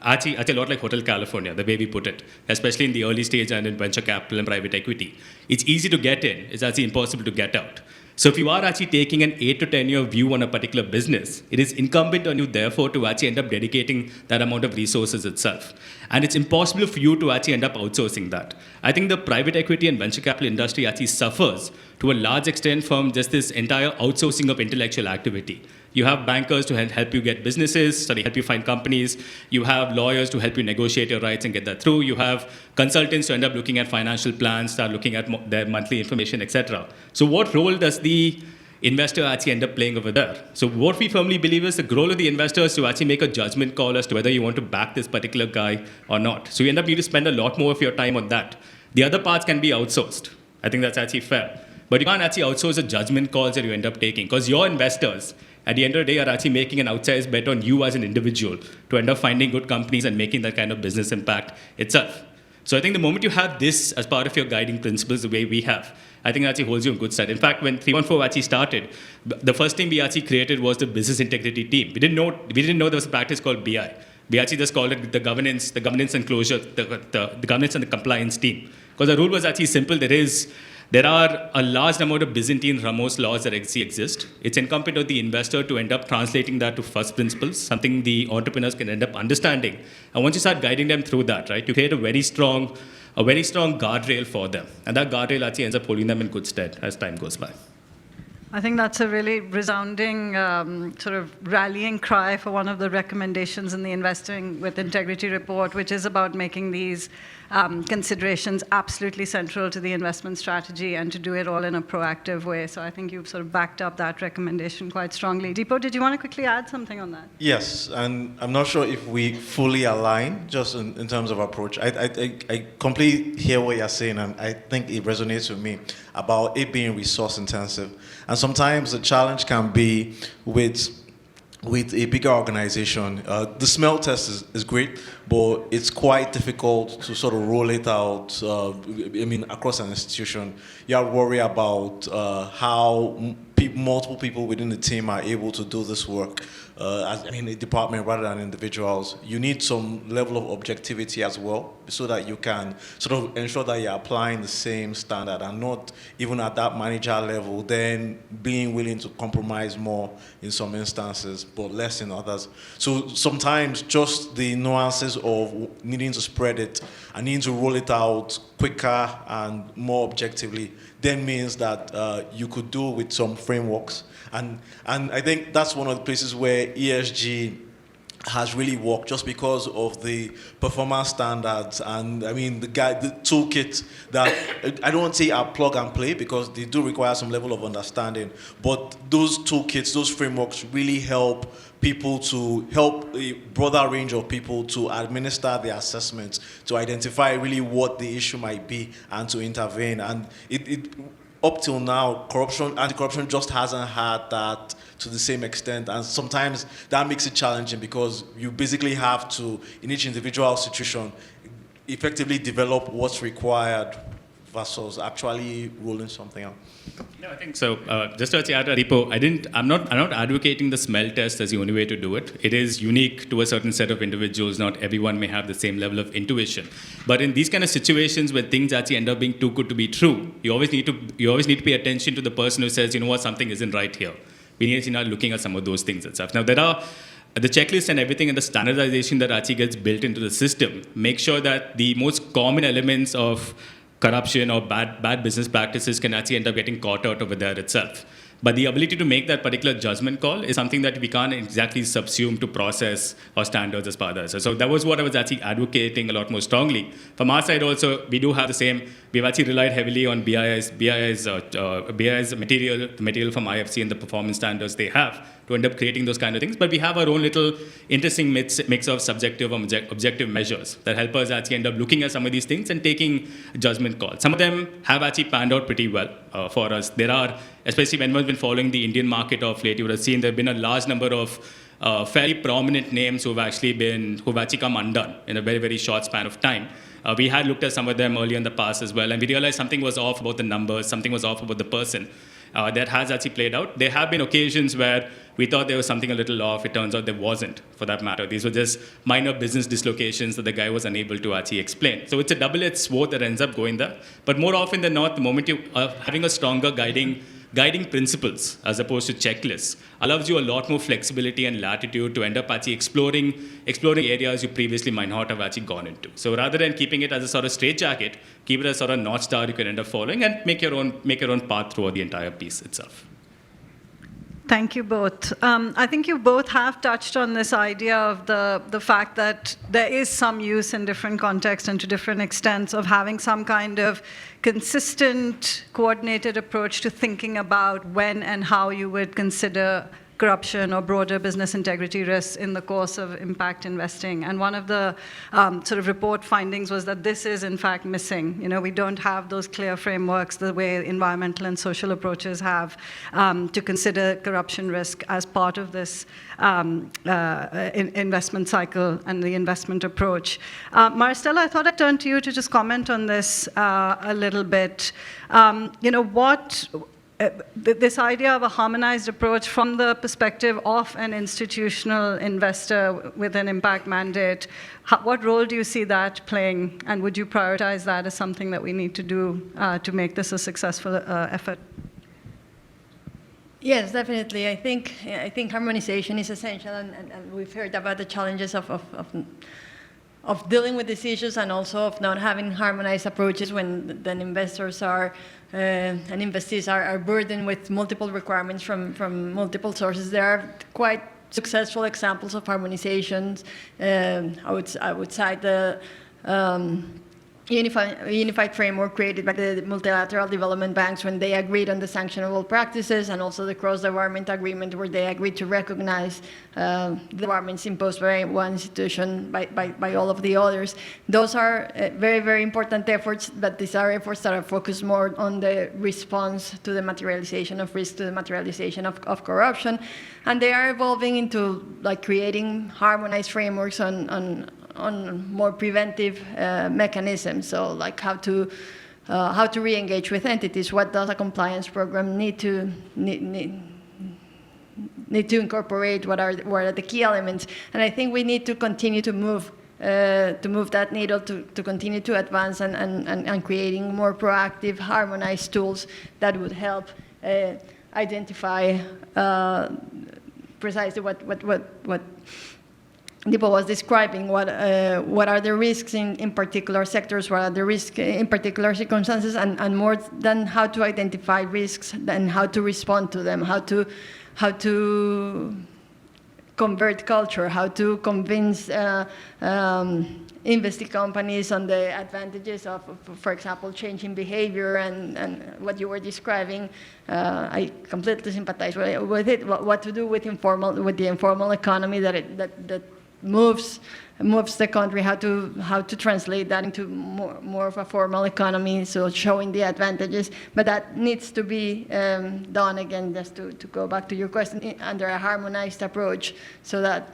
actually a lot like Hotel California, the way we put it, especially in the early stage and in venture capital and private equity. It's easy to get in, it's actually impossible to get out. So if you are actually taking an 8 to 10 year view on a particular business, it is incumbent on you, therefore, to actually end up dedicating that amount of resources itself. And it's impossible for you to actually end up outsourcing that. I think the private equity and venture capital industry actually suffers to a large extent from just this entire outsourcing of intellectual activity. You have bankers to help you get businesses, help you find companies. You have lawyers to help you negotiate your rights and get that through. You have consultants to end up looking at financial plans, start looking at their monthly information, etc. So what role does the investor actually end up playing over there? So what we firmly believe is the role of the investor is to actually make a judgment call as to whether you want to back this particular guy or not. So you end up needing to spend a lot more of your time on that. The other parts can be outsourced. I think that's actually fair. But you can't actually outsource the judgment calls that you end up taking, because your investors, at the end of the day, are actually making an outsized bet on you as an individual to end up finding good companies and making that kind of business impact itself. So I think the moment you have this as part of your guiding principles, the way we have, I think that actually holds you in good stead. In fact, when 314 actually started, the first thing we actually created was the business integrity team. We didn't know there was a practice called BI. We actually just called it the governance and closure, the governance and the compliance team. Because the rule was actually simple. There are a large number of Byzantine Ramos laws that exist. It's incumbent on the investor to end up translating that to first principles, something the entrepreneurs can end up understanding. And once you start guiding them through that, right, you create a very strong guardrail for them. And that guardrail actually ends up holding them in good stead as time goes by. I think that's a really resounding sort of rallying cry for one of the recommendations in the Investing with Integrity report, which is about making these considerations absolutely central to the investment strategy and to do it all in a proactive way. So I think you've sort of backed up that recommendation quite strongly. Deepo, did you want to quickly add something on that? Yes, and I'm not sure if we fully align just in terms of approach. I completely hear what you're saying, and I think it resonates with me about it being resource intensive. And sometimes the challenge can be with a bigger organization. The smell test is great, but it's quite difficult to sort of roll it out, across an institution. You are worried about how multiple people within the team are able to do this work, a department rather than individuals. You need some level of objectivity as well, so that you can sort of ensure that you're applying the same standard and not even at that manager level, then being willing to compromise more in some instances, but less in others. So sometimes just the nuances of needing to spread it and needing to roll it out quicker and more objectively then means that you could do with some frameworks. And I think that's one of the places where ESG has really worked, just because of the performance standards and the toolkit that I don't want to say are plug and play, because they do require some level of understanding, but those toolkits, those frameworks really help a broader range of people to administer the assessments, to identify really what the issue might be and to intervene. And it up till now, anti-corruption just hasn't had that to the same extent, and sometimes that makes it challenging, because you basically have to, in each individual situation, effectively develop what's required versus actually rolling something out. No, I think so. Just to add, Deepo, I'm not advocating the smell test as the only way to do it. It is unique to a certain set of individuals. Not everyone may have the same level of intuition. But in these kind of situations where things actually end up being too good to be true, you always need to pay attention to the person who says, you know what, something isn't right here. We need to start looking at some of those things and stuff. Now, there are the checklist and everything and the standardization that actually gets built into the system. Make sure that the most common elements of corruption or bad business practices can actually end up getting caught out over there itself. But the ability to make that particular judgment call is something that we can't exactly subsume to process or standards as part of this. So that was what I was actually advocating a lot more strongly. From our side also, we do have the same. We've actually relied heavily on BI's material, the material from IFC and the performance standards they have to end up creating those kind of things. But we have our own little interesting mix of subjective and objective measures that help us actually end up looking at some of these things and taking judgment calls. Some of them have actually panned out pretty well for us. There are, especially when we've been following the Indian market of late, you would have seen there have been a large number of fairly prominent names who've actually come undone in a very, very short span of time. We had looked at some of them earlier in the past as well, and we realized something was off about the numbers, something was off about the person. That has actually played out. There have been occasions where we thought there was something a little off. It turns out there wasn't, for that matter. These were just minor business dislocations that the guy was unable to actually explain. So it's a double-edged sword that ends up going there. But more often than not, the moment you are having a stronger guiding principles as opposed to checklists allows you a lot more flexibility and latitude to end up actually exploring areas you previously might not have actually gone into. So rather than keeping it as a sort of straitjacket, keep it as a sort of North Star you can end up following and make your own path throughout the entire piece itself. Thank you both. I think you both have touched on this idea of the fact that there is some use in different contexts and to different extents of having some kind of consistent, coordinated approach to thinking about when and how you would consider corruption or broader business integrity risks in the course of impact investing. And one of the sort of report findings was that this is in fact missing. We don't have those clear frameworks the way environmental and social approaches have to consider corruption risk as part of this investment cycle and the investment approach. Maristella, I thought I'd turn to you to just comment on this a little bit. This idea of a harmonized approach from the perspective of an institutional investor with an impact mandate, what role do you see that playing? And would you prioritize that as something that we need to do to make this a successful effort? Yes, definitely. I think harmonization is essential, and we've heard about the challenges of dealing with these issues, and also of not having harmonized approaches when then investors are and investees are burdened with multiple requirements from multiple sources. There are quite successful examples of harmonizations. I would cite the unified framework created by the multilateral development banks when they agreed on the sanctionable practices, and also the cross-department agreement where they agreed to recognize the requirements imposed by one institution by all of the others. Those are very, very important efforts, but these are efforts that are focused more on the response to the materialization of risk, to the materialization of corruption, and they are evolving into like creating harmonized frameworks on more preventive mechanisms. So like how to re-engage with entities. What does a compliance program need to incorporate? What are the key elements? And I think we need to continue to move that needle to continue to advance and creating more proactive, harmonized tools that would help identify precisely what Dipo was describing, what are the risks in particular sectors, what are the risks in particular circumstances, and more than how to identify risks, then how to respond to them, how to convert culture, how to convince investee companies on the advantages of, for example, changing behavior and what you were describing. I completely sympathize with it. What to do with the informal economy that moves the country, how to translate that into more of a formal economy, so showing the advantages. But that needs to be done, again, just to go back to your question, under a harmonized approach, so that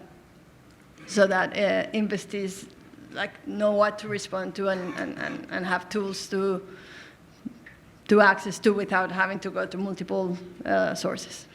investees like know what to respond to and have tools to access to without having to go to multiple sources.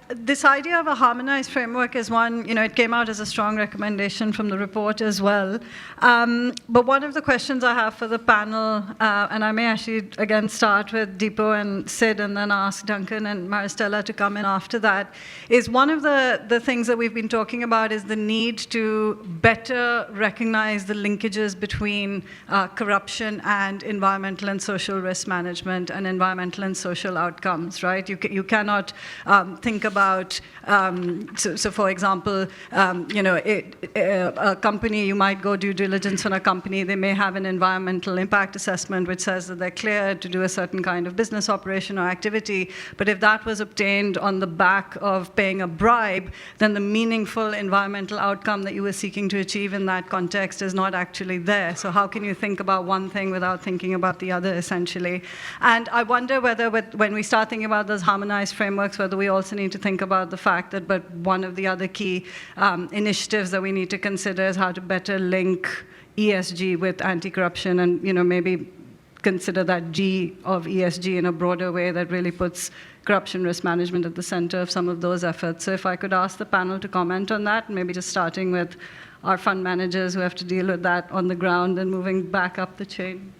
This idea of a harmonized framework is one, it came out as a strong recommendation from the report as well. But one of the questions I have for the panel, and I may actually, again, start with Dipo and Sid and then ask Duncan and Maristella to come in after that, is one of the things that we've been talking about is the need to better recognize the linkages between corruption and environmental and social risk management and environmental and social outcomes, right? You cannot think about, so for example, a company, you might go due diligence on a company, they may have an environmental impact assessment which says that they're cleared to do a certain kind of business operation or activity, but if that was obtained on the back of paying a bribe, then the meaningful environmental outcome that you were seeking to achieve in that context is not actually there. So how can you think about one thing without thinking about the other, essentially? And I wonder whether when we start thinking about those harmonized frameworks, whether we also need to think about the fact that, but one of the other key initiatives that we need to consider is how to better link ESG with anti-corruption, and maybe consider that G of ESG in a broader way that really puts corruption risk management at the center of some of those efforts. So if I could ask the panel to comment on that, maybe just starting with our fund managers who have to deal with that on the ground and moving back up the chain.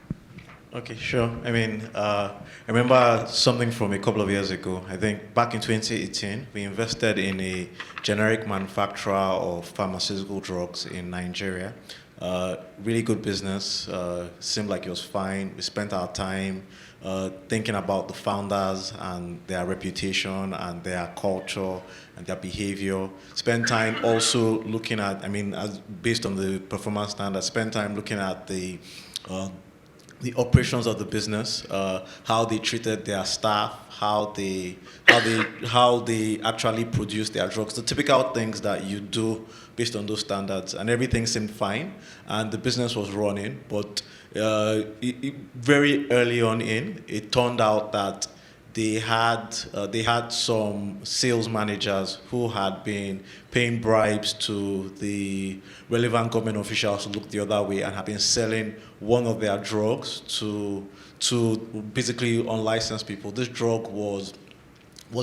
Okay, sure. I remember something from a couple of years ago. I think back in 2018, we invested in a generic manufacturer of pharmaceutical drugs in Nigeria. Really good business, seemed like it was fine. We spent our time thinking about the founders and their reputation and their culture and their behavior. Spent time also looking at, based on the performance standards, spent time looking at the operations of the business, how they treated their staff, how they actually produce their drugs, the typical things that you do based on those standards, and everything seemed fine, and the business was running. But very early on it turned out that they had some sales managers who had been paying bribes to the relevant government officials to look the other way and had been selling one of their drugs to basically unlicensed people. This drug was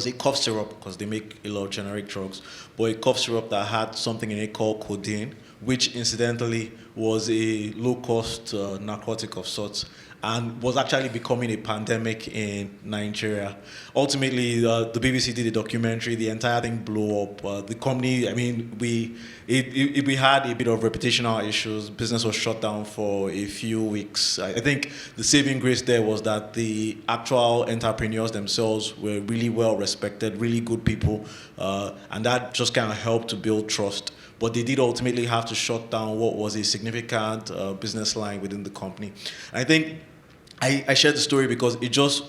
a cough syrup, because they make a lot of generic drugs, but a cough syrup that had something in it called codeine, which incidentally was a low-cost narcotic of sorts. and was actually becoming a pandemic in Nigeria. Ultimately, the BBC did a documentary. The entire thing blew up. The company, I mean, we had a bit of reputational issues. Business was shut down for a few weeks. I think the saving grace there was that the actual entrepreneurs themselves were really well respected, really good people, and that just kind of helped to build trust. But they did ultimately have to shut down what was a significant business line within the company. And I think I shared the story because it just,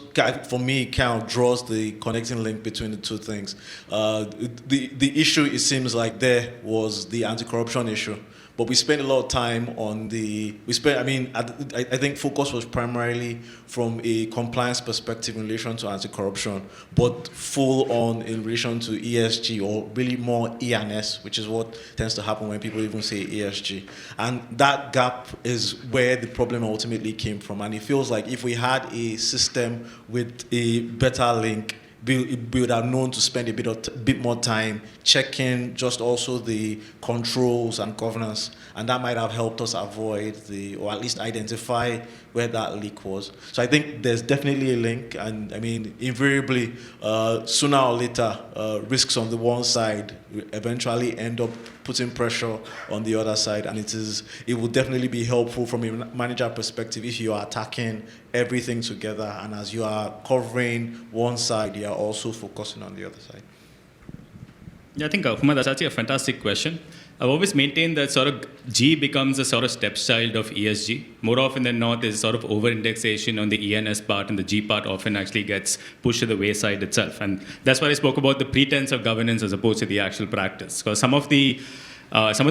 for me, kind of draws the connecting link between the two things. The issue, it seems like there was the anti-corruption issue. But we spent a lot of time on I think focus was primarily from a compliance perspective in relation to anti-corruption, but full on in relation to ESG, or really more E&S, which is what tends to happen when people even say ESG. And that gap is where the problem ultimately came from. And it feels like if we had a system with a better link, we would have known to spend a bit more time checking just also the controls and governance, and that might have helped us avoid or at least identify where that leak was. So I think there's definitely a link, and I mean, invariably, sooner or later, risks on the one side eventually end up putting pressure on the other side, and it will definitely be helpful from a manager perspective if you are attacking everything together, and as you are covering one side, you are also focusing on the other side. Yeah, I think, Huma, that's actually a fantastic question. I've always maintained that sort of G becomes a sort of stepchild of ESG. More often than not, there's sort of over-indexation on the ENS part, and the G part often actually gets pushed to the wayside itself. And that's why I spoke about the pretense of governance as opposed to the actual practice. Because some of the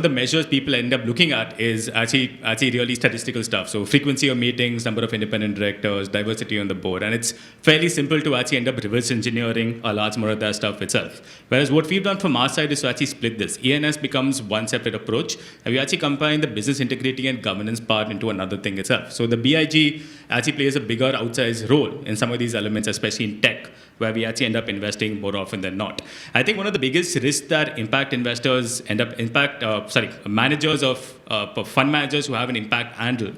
measures people end up looking at is actually really statistical stuff. So frequency of meetings, number of independent directors, diversity on the board. And it's fairly simple to actually end up reverse engineering a large more of that stuff itself. Whereas what we've done from our side is to actually split this. ENS becomes one separate approach, and we actually combine the business integrity and governance part into another thing itself. So the BIG actually plays a bigger outsized role in some of these elements, especially in tech, where we actually end up investing more often than not. I think one of the biggest risks that managers of fund managers who have an impact angle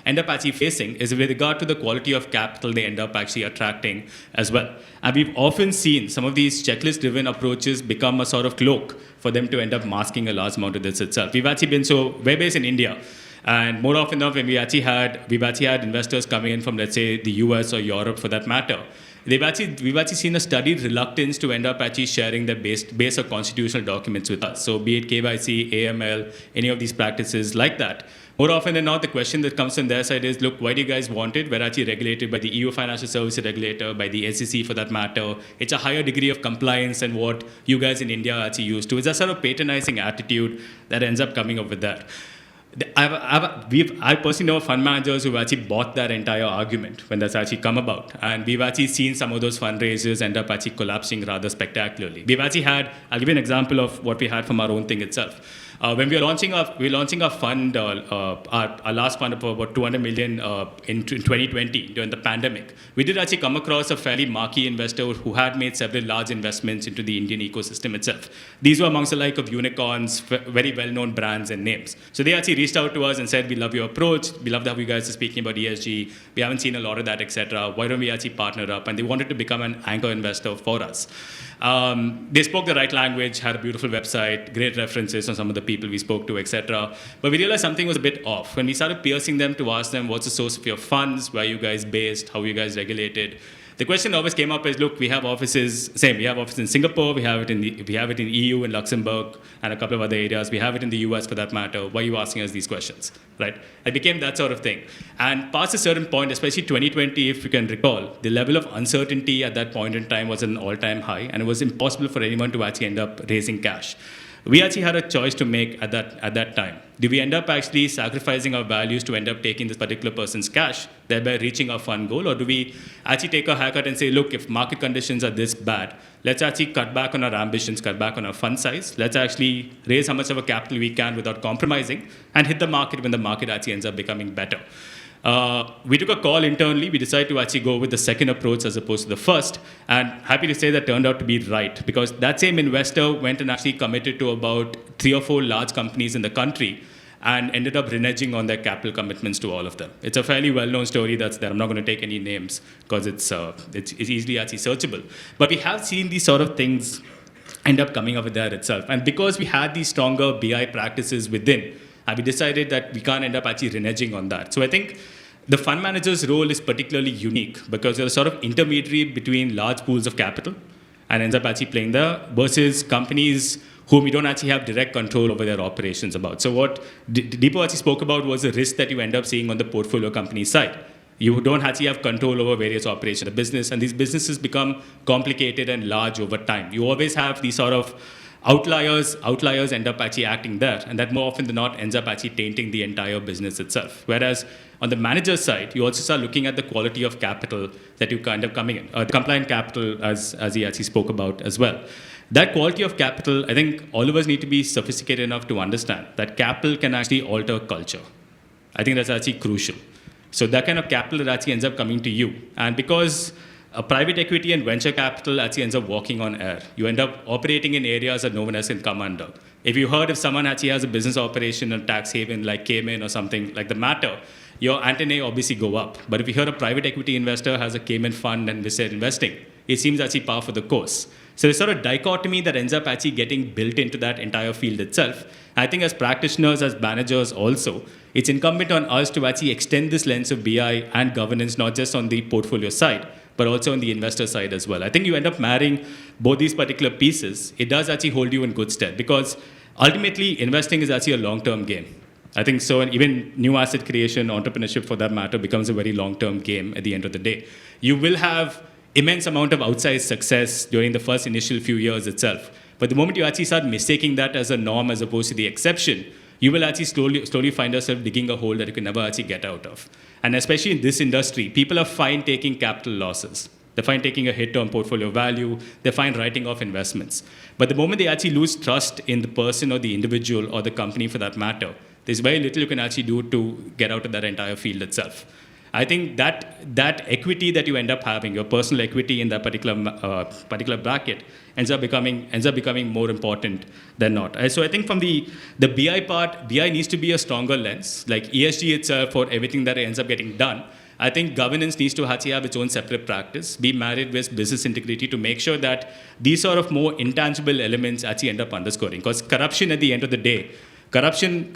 end up actually facing is with regard to the quality of capital they end up actually attracting as well. And we've often seen some of these checklist-driven approaches become a sort of cloak for them to end up masking a large amount of this itself. We've actually been, so we're based in India. And more often than not, when we've actually had investors coming in from, let's say, the US or Europe for that matter, we've actually seen a studied reluctance to end up actually sharing their base of constitutional documents with us. So be it KYC, AML, any of these practices like that. More often than not, the question that comes from their side is, look, why do you guys want it? We're actually regulated by the EU Financial Services Regulator, by the SEC for that matter. It's a higher degree of compliance than what you guys in India are actually used to. It's a sort of patronizing attitude that ends up coming up with that. I personally know fund managers who've actually bought that entire argument when that's actually come about. And we've actually seen some of those fundraisers end up actually collapsing rather spectacularly. We've actually I'll give you an example of what we had from our own thing itself. When we were launching our fund, our last fund of about 200 million in 2020 during the pandemic, we did actually come across a fairly marquee investor who had made several large investments into the Indian ecosystem itself. These were amongst the like of unicorns, very well-known brands and names. So they actually reached out to us and said, we love your approach, we love how you guys are speaking about ESG, we haven't seen a lot of that, etc. Why don't we actually partner up? And they wanted to become an anchor investor for us. They spoke the right language, had a beautiful website, great references on some of the people we spoke to, etc. But we realized something was a bit off. When we started piercing them to ask them, what's the source of your funds, where are you guys based, how are you guys regulated? The question always came up is, look, we have offices in Singapore, we have it in EU and Luxembourg and a couple of other areas. We have it in the US for that matter. Why are you asking us these questions, right? It became that sort of thing. And past a certain point, especially 2020, if you can recall, the level of uncertainty at that point in time was at an all-time high, and it was impossible for anyone to actually end up raising cash. We actually had a choice to make at that time. Do we end up actually sacrificing our values to end up taking this particular person's cash, thereby reaching our fund goal? Or do we actually take a haircut and say, look, if market conditions are this bad, let's actually cut back on our ambitions, cut back on our fund size. Let's actually raise how much of a capital we can without compromising and hit the market when the market actually ends up becoming better. We took a call internally. We decided to actually go with the second approach as opposed to the first. And happy to say that turned out to be right, because that same investor went and actually committed to about 3 or 4 large companies in the country and ended up reneging on their capital commitments to all of them. It's a fairly well-known story that's there. I'm not going to take any names because it's easily actually searchable. But we have seen these sort of things end up coming up with that itself. And because we had these stronger BI practices within, we decided that we can't end up actually reneging on that. So I think the fund manager's role is particularly unique because you're a sort of intermediary between large pools of capital and ends up actually playing there versus companies whom you don't actually have direct control over their operations about. So what Deepo actually spoke about was the risk that you end up seeing on the portfolio company side. You don't actually have control over various operations of the business, and these businesses become complicated and large over time. You always have these sort of outliers end up actually acting there, and that more often than not ends up actually tainting the entire business itself. Whereas on the manager side, you also start looking at the quality of capital that you kind of coming in, the compliant capital as he actually spoke about as well. That quality of capital, I think all of us need to be sophisticated enough to understand that capital can actually alter culture. I think that's actually crucial. So that kind of capital that actually ends up coming to you. And because private equity and venture capital actually ends up walking on air, you end up operating in areas that no one else can come under. If you heard if someone actually has a business operation in a tax haven like Cayman or something like the matter, your antennae obviously go up. But if you hear a private equity investor has a Cayman fund and they're investing, it seems actually par for the course. So there's sort of dichotomy that ends up actually getting built into that entire field itself. I think as practitioners, as managers also, it's incumbent on us to actually extend this lens of BI and governance, not just on the portfolio side, but also on the investor side as well. I think you end up marrying both these particular pieces. It does actually hold you in good stead because ultimately investing is actually a long-term game. I think so, and even new asset creation, entrepreneurship for that matter, becomes a very long-term game at the end of the day. You will have immense amount of outsized success during the first initial few years itself. But the moment you actually start mistaking that as a norm as opposed to the exception, you will actually slowly find yourself digging a hole that you can never actually get out of. And especially in this industry, people are fine taking capital losses. They're fine taking a hit on portfolio value. They're fine writing off investments. But the moment they actually lose trust in the person or the individual or the company for that matter, there's very little you can actually do to get out of that entire field itself. I think that equity that you end up having, your personal equity in that particular bracket, ends up becoming more important than not. So I think from the BI part, BI needs to be a stronger lens. Like ESG itself, for everything that ends up getting done, I think governance needs to actually have its own separate practice, be married with business integrity to make sure that these sort of more intangible elements actually end up underscoring. Because corruption at the end of the day, corruption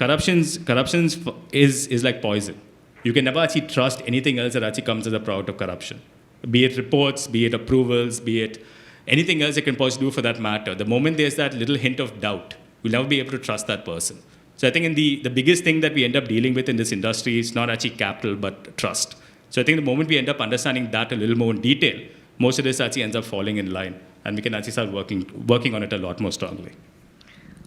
is like poison. You can never actually trust anything else that actually comes as a product of corruption. Be it reports, be it approvals, be it anything else you can possibly do for that matter. The moment there's that little hint of doubt, you'll never be able to trust that person. So I think in the biggest thing that we end up dealing with in this industry is not actually capital, but trust. So I think the moment we end up understanding that a little more in detail, most of this actually ends up falling in line, and we can actually start working on it a lot more strongly.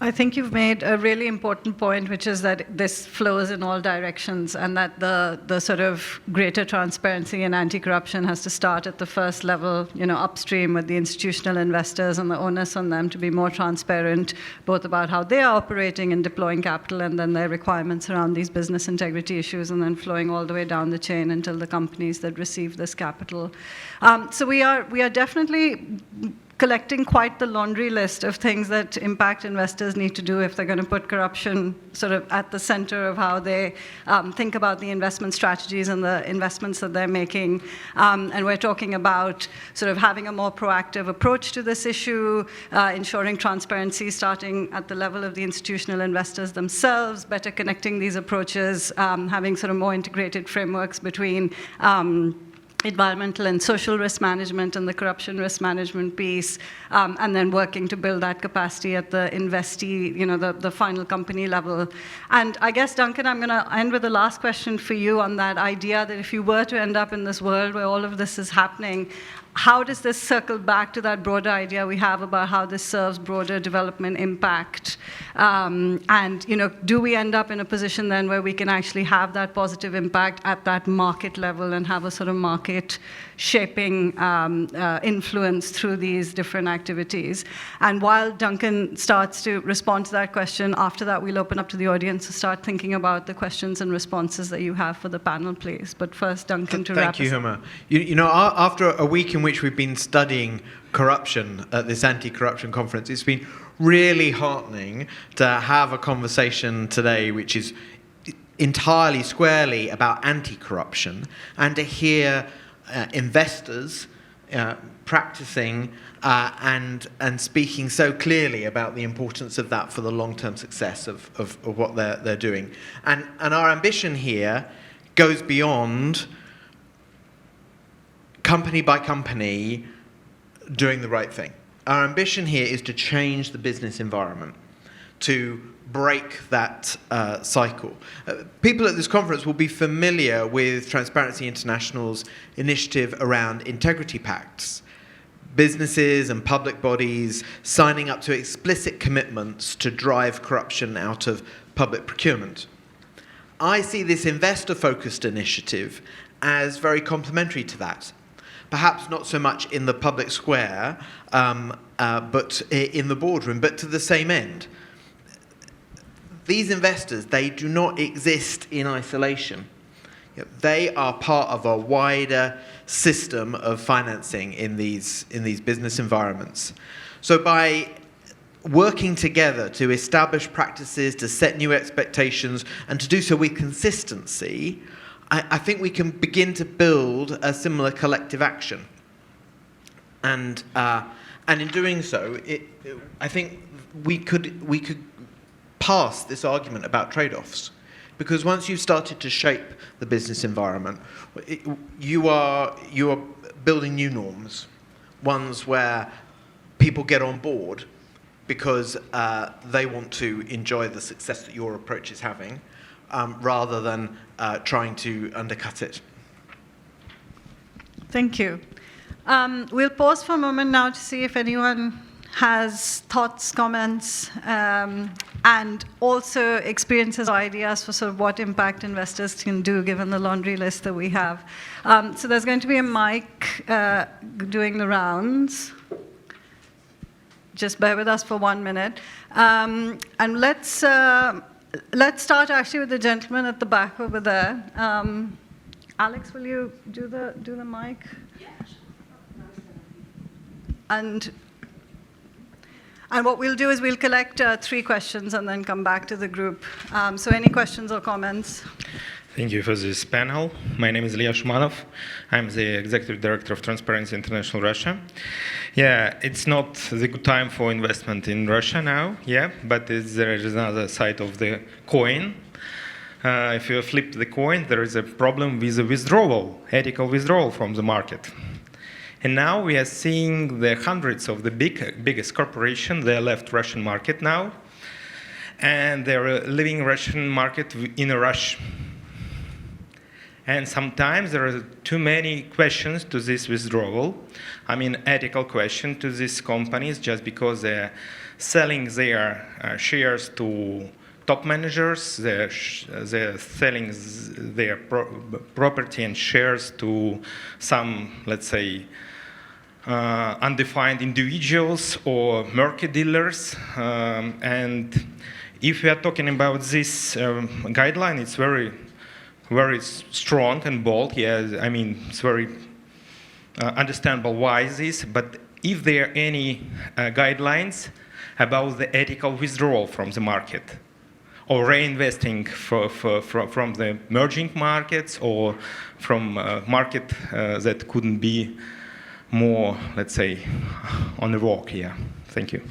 I think you've made a really important point, which is that this flows in all directions and that the sort of greater transparency and anti-corruption has to start at the first level, upstream with the institutional investors and the onus on them to be more transparent, both about how they are operating and deploying capital and then their requirements around these business integrity issues and then flowing all the way down the chain until the companies that receive this capital. So we are definitely collecting quite the laundry list of things that impact investors need to do if they're going to put corruption sort of at the center of how they think about the investment strategies and the investments that they're making. And we're talking about sort of having a more proactive approach to this issue, ensuring transparency starting at the level of the institutional investors themselves, better connecting these approaches, having sort of more integrated frameworks between environmental and social risk management and the corruption risk management piece, and then working to build that capacity at the investee, the final company level. And I guess, Duncan, I'm going to end with the last question for you on that idea that if you were to end up in this world where all of this is happening, how does this circle back to that broader idea we have about how this serves broader development impact? And do we end up in a position then where we can actually have that positive impact at that market level and have a sort of market shaping influence through these different activities? And while Duncan starts to respond to that question, after that we'll open up to the audience to start thinking about the questions and responses that you have for the panel, please. But first, Duncan, to wrap us up. Thank you, Huma. After a week in which we've been studying corruption at this anti-corruption conference, it's been really heartening to have a conversation today which is entirely squarely about anti-corruption, and to hear investors practicing and speaking so clearly about the importance of that for the long-term success of what they're doing. And our ambition here goes beyond company by company doing the right thing. Our ambition here is to change the business environment, to break that cycle. People at this conference will be familiar with Transparency International's initiative around integrity pacts. Businesses and public bodies signing up to explicit commitments to drive corruption out of public procurement. I see this investor-focused initiative as very complementary to that. Perhaps not so much in the public square, but in the boardroom, but to the same end. These investors, they do not exist in isolation. They are part of a wider system of financing in these business environments. So by working together to establish practices, to set new expectations, and to do so with consistency, I think we can begin to build a similar collective action. And in doing so, I think we could pass this argument about trade-offs. Because once you've started to shape the business environment, you are building new norms, ones where people get on board because they want to enjoy the success that your approach is having, rather than trying to undercut it. Thank you. We'll pause for a moment now to see if anyone has thoughts, comments, and also experiences or ideas for sort of what impact investors can do given the laundry list that we have. So there's going to be a mic doing the rounds. Just bear with us for 1 minute. And let's start actually with the gentleman at the back over there. Alex, will you do the mic? And what we'll do is we'll collect 3 questions and then come back to the group. So any questions or comments? Thank you for this panel. My name is Ilya Shumanov. I'm the Executive Director of Transparency International Russia. Yeah, it's not the good time for investment in Russia now, yeah, but there is another side of the coin. If you flip the coin, there is a problem with the withdrawal, ethical withdrawal from the market. And now we are seeing the hundreds of the biggest corporations, they left Russian market now, and they're leaving Russian market in a rush. And sometimes there are too many questions to this withdrawal. I mean, ethical question to these companies just because they're selling their shares to top managers, they're selling their property and shares to some, let's say, undefined individuals or market dealers. And if we are talking about this guideline, it's very strong and bold. Yeah, I mean, it's very understandable why this, but if there are any guidelines about the ethical withdrawal from the market, or reinvesting from the emerging markets, or from a market that couldn't be more, let's say, on the rock here. Thank you.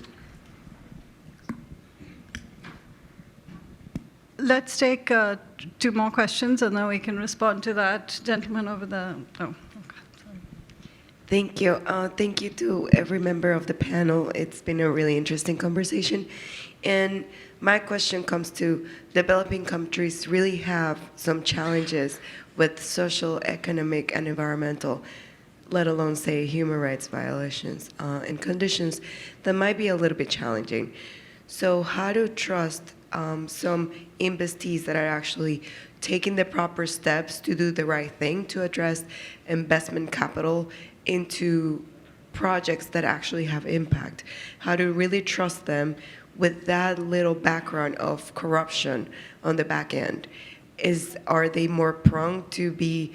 Let's take 2 more questions, and then we can respond to that gentleman over there. Oh, okay. Sorry. Thank you. Thank you to every member of the panel. It's been a really interesting conversation. And my question comes to developing countries really have some challenges with social, economic, and environmental, let alone say human rights violations and conditions that might be a little bit challenging. So how to trust some investees that are actually taking the proper steps to do the right thing to address investment capital into projects that actually have impact? How to really trust them with that little background of corruption on the back end? Are they more prone to be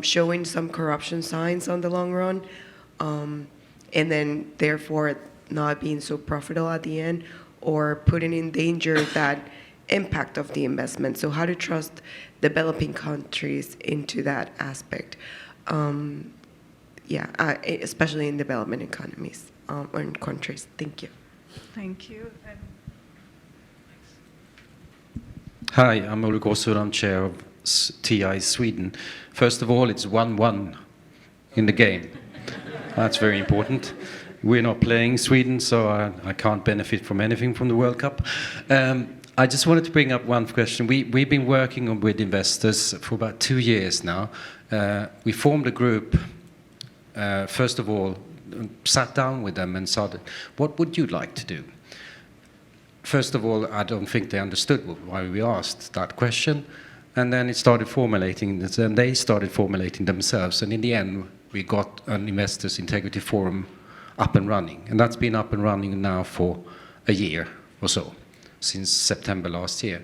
showing some corruption signs on the long run? And then, therefore, not being so profitable at the end or putting in danger that impact of the investment. So how to trust developing countries into that aspect. Especially in development economies or in countries. Thank you. Thank you. Hi, I'm Ulrik Åsud. I'm chair of TI Sweden. First of all, it's 1-1 in the game. That's very important. We're not playing Sweden, so I can't benefit from anything from the World Cup. I just wanted to bring up one question. We've been working with investors for about 2 years now. We formed a group, first of all, sat down with them and said, what would you like to do? First of all, I don't think they understood why we asked that question. And then it started formulating, and they started formulating themselves. And in the end, we got an Investors Integrity Forum up and running. And that's been up and running now for a year or so, since September last year.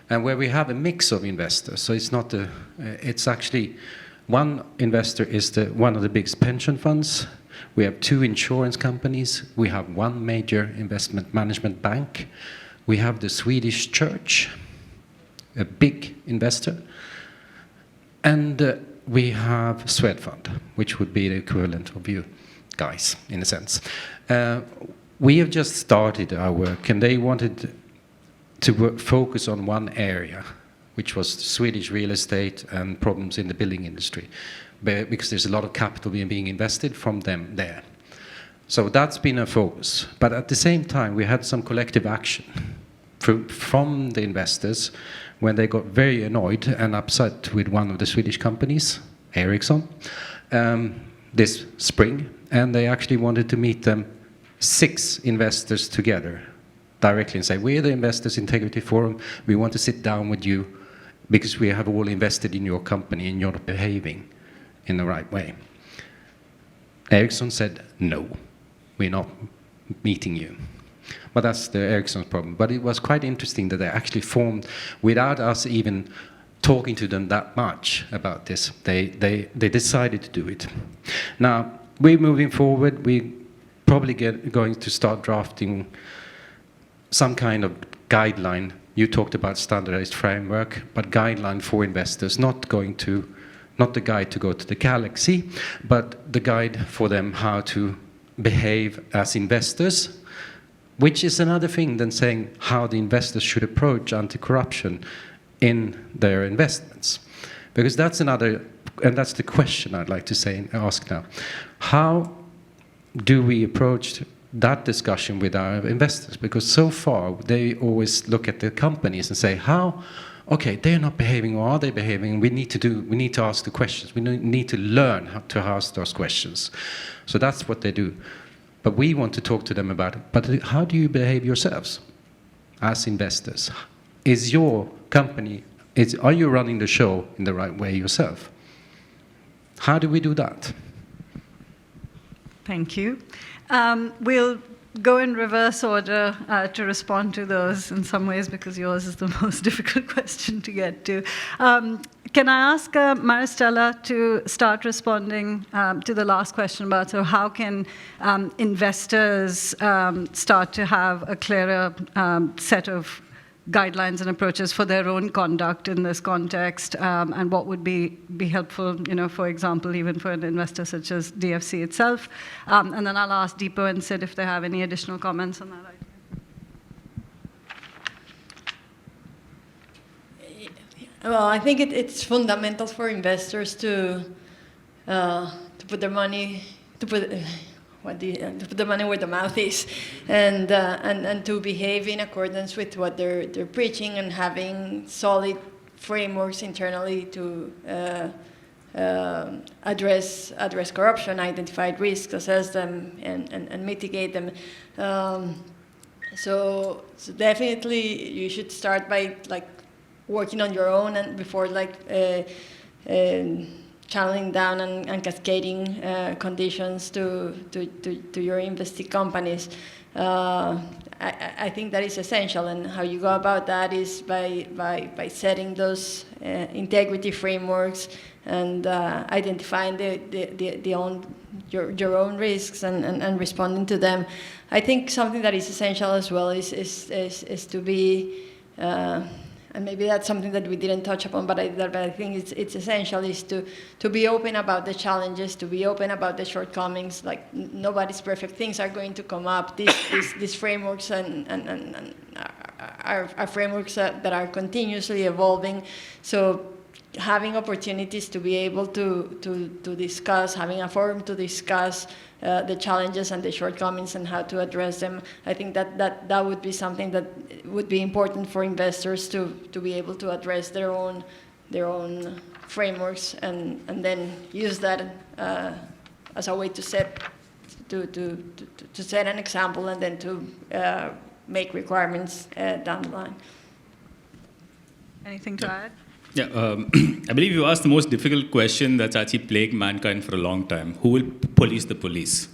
And where we have a mix of investors. So it's not it's actually, one investor is one of the biggest pension funds. We have 2 insurance companies. We have 1 major investment management bank. We have the Swedish church, a big investor. And we have Swedfund, which would be the equivalent of you guys, in a sense. We have just started our work, and they wanted to focus on one area, which was Swedish real estate and problems in the building industry, because there's a lot of capital being invested from them there. So that's been a focus. But at the same time, we had some collective action from the investors when they got very annoyed and upset with one of the Swedish companies, Ericsson, this spring. And they actually wanted to meet them 6 investors together directly and say, we're the Investors Integrity Forum. We want to sit down with you because we have all invested in your company and you're not behaving in the right way. Ericsson said, no, we're not meeting you. But that's the Ericsson's problem. But it was quite interesting that they actually formed, without us even talking to them that much about this, they decided to do it. Now, we're moving forward. We're probably going to start drafting some kind of guideline. You talked about standardized framework, but guideline for investors, not the guide to go to the galaxy, but the guide for them how to behave as investors, which is another thing than saying how the investors should approach anti-corruption in their investments. Because that's another, and that's the question I'd like to ask now. How do we approach that discussion with our investors? Because so far, they always look at the companies and say, okay, they're not behaving, or are they behaving? We need to ask the questions. We need to learn how to ask those questions. So that's what they do. But we want to talk to them about it. But how do you behave yourselves as investors? Is your company, are you running the show in the right way yourself? How do we do that? Thank you. We'll go in reverse order to respond to those in some ways, because yours is the most difficult question to get to. Can I ask Maristella to start responding to the last question about how can investors start to have a clearer set of guidelines and approaches for their own conduct in this context, and what would be helpful, for example, even for an investor such as DFC itself. And then I'll ask Deepo and Sid if they have any additional comments on that idea. Well, I think it's fundamental for investors to put their money to put the money where the mouth is, and to behave in accordance with what they're preaching, and having solid frameworks internally to address corruption, identify risks, assess them, and mitigate them. So definitely you should start by working on your own, and before channeling down and cascading conditions to your investing companies. I think that is essential, and how you go about that is by setting those integrity frameworks and identifying your own risks and responding to them. I think something that is essential as well is to be, and maybe that's something that we didn't touch upon, but I think it's essential, is to be open about the challenges, to be open about the shortcomings. Like, nobody's perfect. Things are going to come up. These frameworks and are frameworks that are continuously evolving. So having opportunities to be able to discuss, having a forum to discuss the challenges and the shortcomings and how to address them, I think that would be something that would be important for investors to be able to address their own frameworks and then use that as a way to set an example and then to make requirements down the line. Anything to add? Yeah, I believe you asked the most difficult question that's actually plagued mankind for a long time. Who will police the police?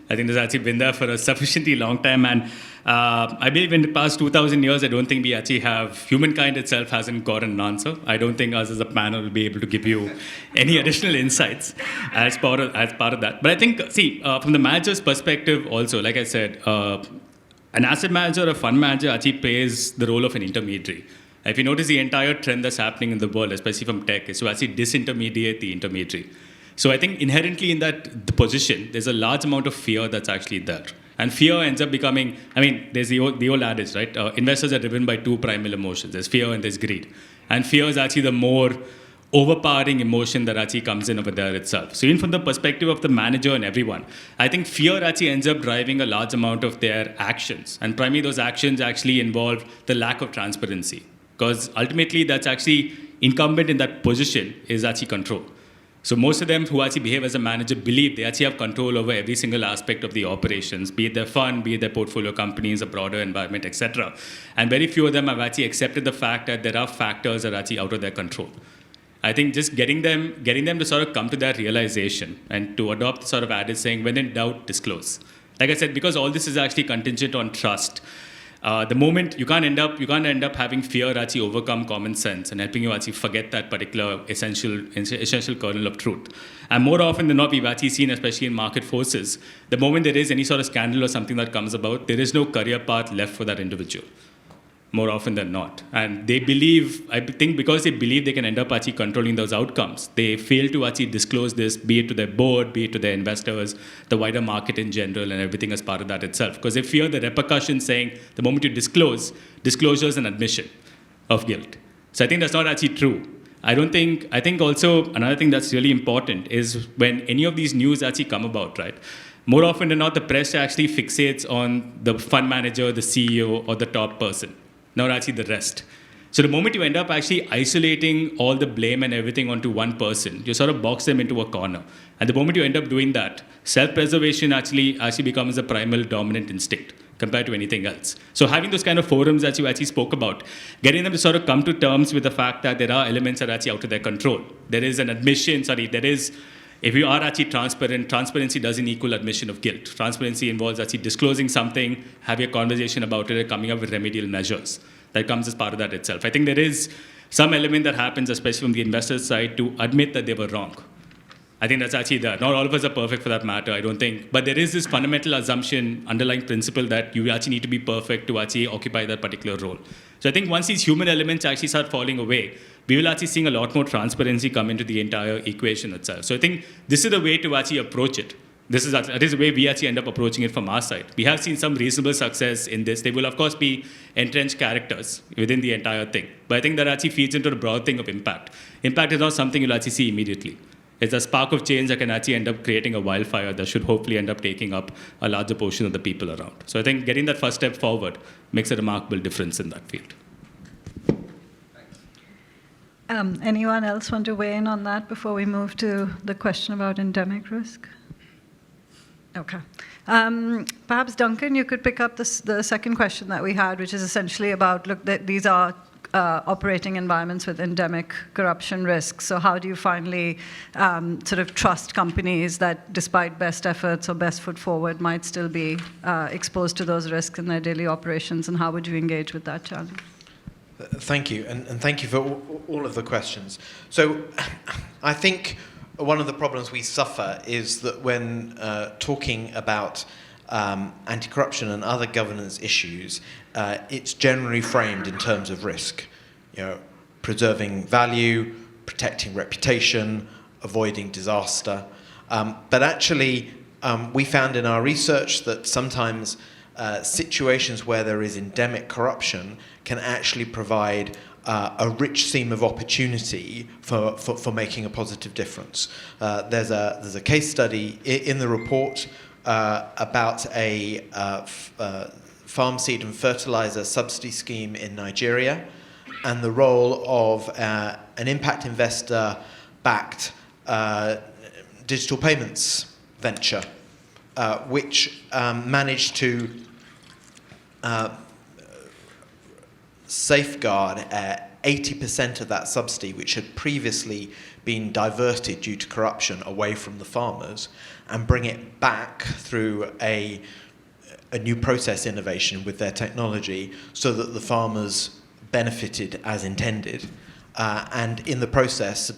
I think that's actually been there for a sufficiently long time. And I believe in the past 2,000 years, I don't think we actually have, humankind itself hasn't got an answer. I don't think us as a panel will be able to give you any additional insights as part of that. But I think, from the manager's perspective also, like I said, an asset manager or a fund manager actually plays the role of an intermediary. If you notice, the entire trend that's happening in the world, especially from tech, is to actually disintermediate the intermediary. So I think inherently in that position, there's a large amount of fear that's actually there. And fear ends up becoming, there's the old adage, right? Investors are driven by two primal emotions. There's fear and there's greed. And fear is actually the more overpowering emotion that actually comes in over there itself. So even from the perspective of the manager and everyone, I think fear actually ends up driving a large amount of their actions. And primarily those actions actually involve the lack of transparency. Because ultimately, that's actually incumbent in that position is actually control. So most of them who actually behave as a manager believe they actually have control over every single aspect of the operations, be it their fund, be it their portfolio companies, a broader environment, etc. And very few of them have actually accepted the fact that there are factors that are actually out of their control. I think just getting them to sort of come to that realization and to adopt the sort of adage saying, when in doubt, disclose. Like I said, because all this is actually contingent on trust. The moment you can't end up having fear actually overcome common sense and helping you actually forget that particular essential kernel of truth. And more often than not, we've actually seen, especially in market forces, the moment there is any sort of scandal or something that comes about, there is no career path left for that individual. More often than not. And they believe, I think because they believe they can end up actually controlling those outcomes, they fail to actually disclose this, be it to their board, be it to their investors, the wider market in general, and everything as part of that itself. Because they fear the repercussions saying, the moment you disclose, disclosure is an admission of guilt. So I think that's not actually true. I think also another thing that's really important is when any of these news actually come about, right? More often than not, the press actually fixates on the fund manager, the CEO, or the top person. Not actually the rest. So the moment you end up actually isolating all the blame and everything onto one person, you sort of box them into a corner. And the moment you end up doing that, self-preservation actually becomes a primal dominant instinct compared to anything else. So having those kind of forums that you actually spoke about, getting them to sort of come to terms with the fact that there are elements that are actually out of their control. There is an admission, if you are actually transparent, transparency doesn't equal admission of guilt. Transparency involves actually disclosing something, having a conversation about it, and coming up with remedial measures. That comes as part of that itself. I think there is some element that happens, especially from the investor's side, to admit that they were wrong. I think that's actually there. Not all of us are perfect for that matter, I don't think. But there is this fundamental assumption, underlying principle that you actually need to be perfect to actually occupy that particular role. So I think once these human elements actually start falling away, we will actually see a lot more transparency come into the entire equation itself. So I think this is the way to actually approach it. That is the way we actually end up approaching it from our side. We have seen some reasonable success in this. There will, of course, be entrenched characters within the entire thing. But I think that actually feeds into the broad thing of impact. Impact is not something you'll actually see immediately. It's a spark of change that can actually end up creating a wildfire that should hopefully end up taking up a larger portion of the people around. So I think getting that first step forward makes a remarkable difference in that field. Anyone else want to weigh in on that before we move to the question about endemic risk? Okay. Perhaps, Duncan, you could pick up the second question that we had, which is essentially about, look, these are operating environments with endemic corruption risks. So how do you finally sort of trust companies that, despite best efforts or best foot forward, might still be exposed to those risks in their daily operations, and how would you engage with that challenge? Thank you, and thank you for all of the questions. So I think one of the problems we suffer is that when talking about anti-corruption and other governance issues, it's generally framed in terms of risk. Preserving value, protecting reputation, avoiding disaster. But actually, we found in our research that sometimes situations where there is endemic corruption can actually provide a rich seam of opportunity for making a positive difference. There's a case study in the report about a farm seed and fertilizer subsidy scheme in Nigeria, and the role of an impact investor-backed digital payments venture, which managed to safeguard 80% of that subsidy, which had previously been diverted due to corruption away from the farmers, and bring it back through a new process innovation with their technology so that the farmers benefited as intended, and in the process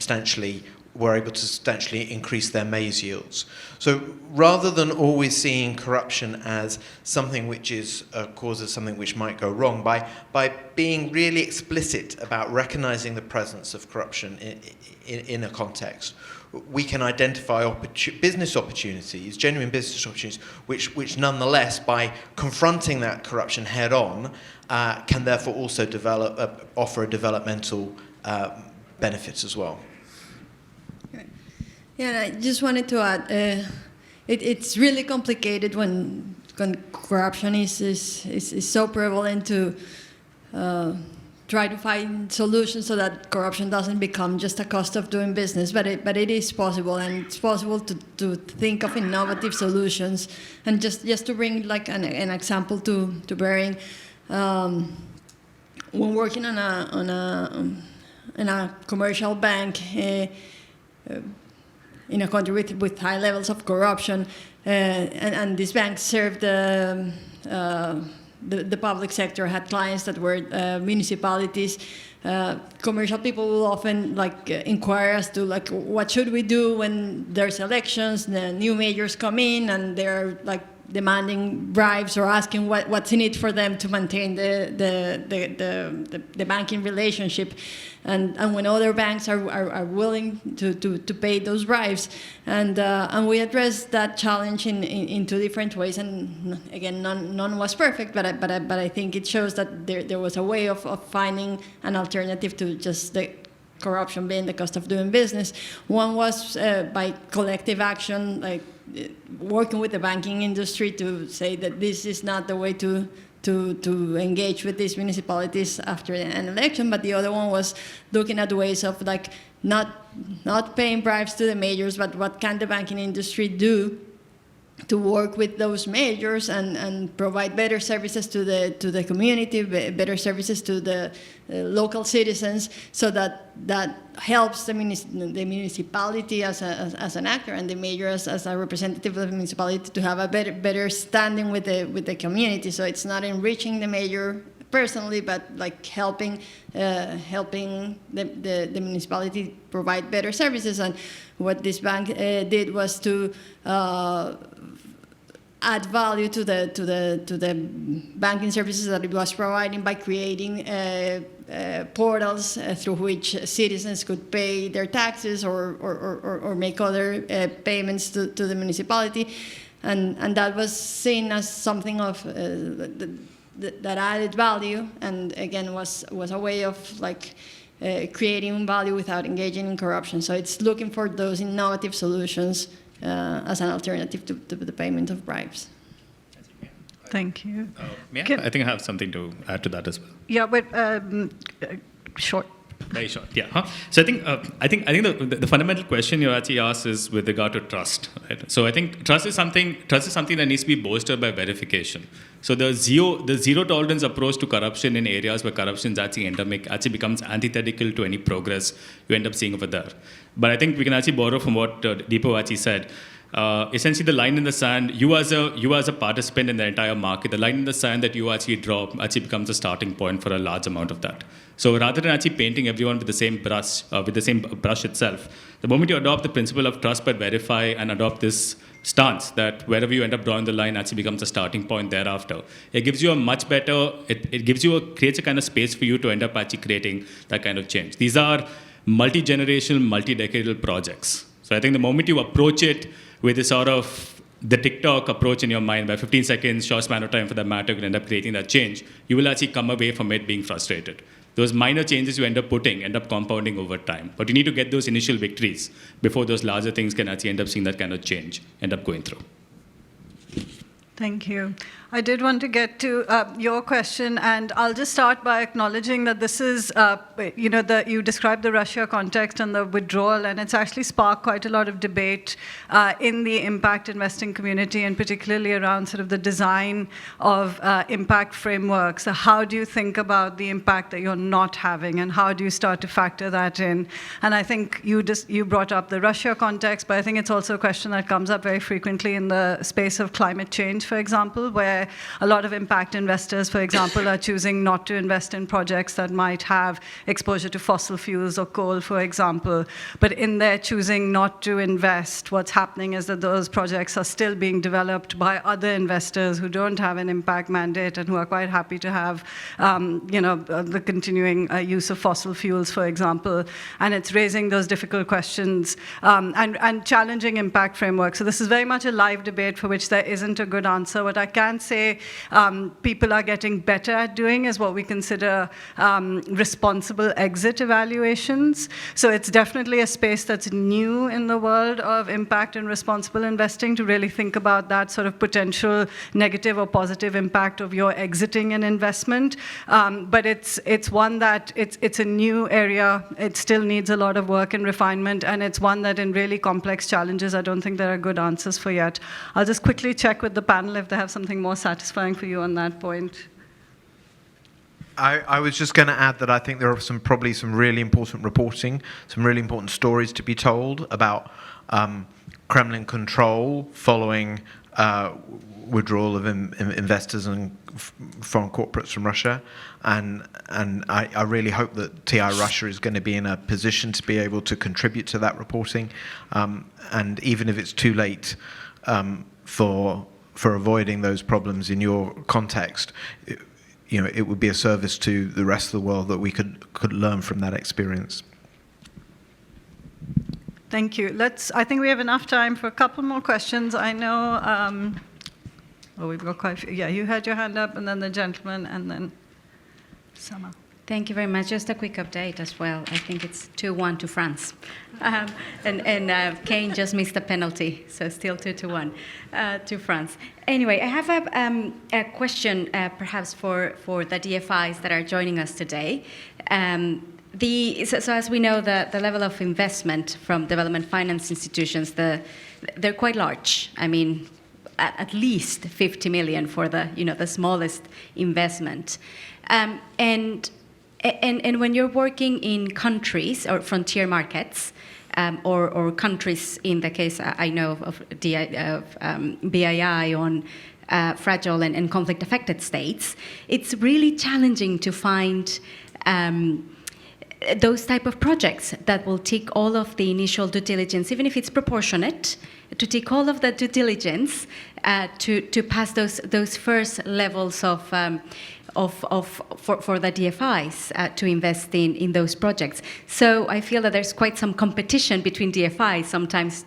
were able to substantially increase their maize yields. So rather than always seeing corruption as something which causes something which might go wrong, by being really explicit about recognizing the presence of corruption in a context, we can identify business opportunities, genuine business opportunities, which nonetheless, by confronting that corruption head on, can therefore also offer a developmental benefits as well. Yeah, and I just wanted to add, it's really complicated when corruption is so prevalent to try to find solutions so that corruption doesn't become just a cost of doing business. But it is possible, and it's possible to think of innovative solutions. And just to bring like an example to bearing, when working on a commercial bank. In a country with high levels of corruption, and these banks served the public sector, had clients that were municipalities. Commercial people will often inquire as to what should we do when there's elections, the new mayors come in, and they're demanding bribes or asking what's in it for them to maintain the banking relationship. And when other banks are willing to pay those bribes, and we addressed that challenge in two different ways. And again, none was perfect, but I think it shows that there was a way of finding an alternative to just the corruption being the cost of doing business. One was by collective action, working with the banking industry to say that this is not the way to engage with these municipalities after an election, but the other one was looking at ways of not paying bribes to the mayors, but what can the banking industry do to work with those mayors and provide better services to the community, better services to the local citizens, so that helps the municipality as an actor, and the mayor as a representative of the municipality to have a better standing with the community. So it's not enriching the mayor personally, but helping the municipality provide better services. And what this bank did was to add value to the banking services that it was providing by creating portals through which citizens could pay their taxes or make other payments to the municipality, and that was seen as something of that added value, and again was a way of creating value without engaging in corruption. So it's looking for those innovative solutions as an alternative to the payment of bribes. Thank you. I think I have something to add to that as well. Yeah, but short Very short, yeah. So I think the fundamental question you actually asked is with regard to trust, right? So I think trust is something that needs to be bolstered by verification. So the zero tolerance approach to corruption in areas where corruption actually becomes antithetical to any progress you end up seeing over there. But I think we can actually borrow from what Deepo actually said. Essentially, the line in the sand, you as a participant in the entire market, the line in the sand that you actually draw actually becomes a starting point for a large amount of that. So rather than actually painting everyone with the same brush itself, the moment you adopt the principle of trust but verify and adopt this stance that wherever you end up drawing the line actually becomes a starting point thereafter, it gives you a much better, creates a kind of space for you to end up actually creating that kind of change. These are multi-generational, multi-decadal projects. So I think the moment you approach it with this sort of the TikTok approach in your mind, by 15 seconds, short span of time for that matter, you can end up creating that change, you will actually come away from it being frustrated. Those minor changes you end up compounding over time. But you need to get those initial victories before those larger things can actually end up seeing that kind of change, end up going through. Thank you. I did want to get to your question, and I'll just start by acknowledging that this is, you described the Russia context and the withdrawal, and it's actually sparked quite a lot of debate in the impact investing community, and particularly around sort of the design of impact frameworks. So how do you think about the impact that you're not having, and how do you start to factor that in? And I think you brought up the Russia context, but I think it's also a question that comes up very frequently in the space of climate change, for example, where a lot of impact investors, for example, are choosing not to invest in projects that might have exposure to fossil fuels or coal, for example. But in their choosing not to invest, what's happening is that those projects are still being developed by other investors who don't have an impact mandate and who are quite happy to have, the continuing use of fossil fuels, for example. And it's raising those difficult questions and challenging impact frameworks. So this is very much a live debate for which there isn't a good answer. What I can say people are getting better at doing is what we consider responsible exit evaluations. So it's definitely a space that's new in the world of impact and responsible investing, to really think about that sort of potential negative or positive impact of your exiting an investment. But it's one that it's a new area. It still needs a lot of work and refinement, and it's one that in really complex challenges, I don't think there are good answers for yet. I'll just quickly check with the panel if they have something more satisfying for you on that point. I was just going to add that I think there are probably some really important reporting, some really important stories to be told about Kremlin control following withdrawal of investors and foreign corporates from Russia. And I really hope that TI Russia is going to be in a position to be able to contribute to that reporting. And even if it's too late for avoiding those problems in your context, it would be a service to the rest of the world that we could learn from that experience. Thank you. I think we have enough time for a couple more questions. I know, we've got quite a few. Yeah, you had your hand up, and then the gentleman, and then Sama. Thank you very much. Just a quick update as well. I think it's 2-1 to France. And Kane just missed a penalty, so still 2-1 to France. Anyway, I have a question perhaps for the DFIs that are joining us today. So as we know, the level of investment from development finance institutions, they're quite large. I mean, at least 50 million for the smallest investment. And when you're working in countries or frontier markets, or countries, in the case I know of BII on fragile and conflict-affected states, it's really challenging to find those type of projects that will tick all of the initial due diligence, even if it's proportionate, to tick all of the due diligence to pass those first levels for the DFIs to invest in those projects. So I feel that there's quite some competition between DFIs sometimes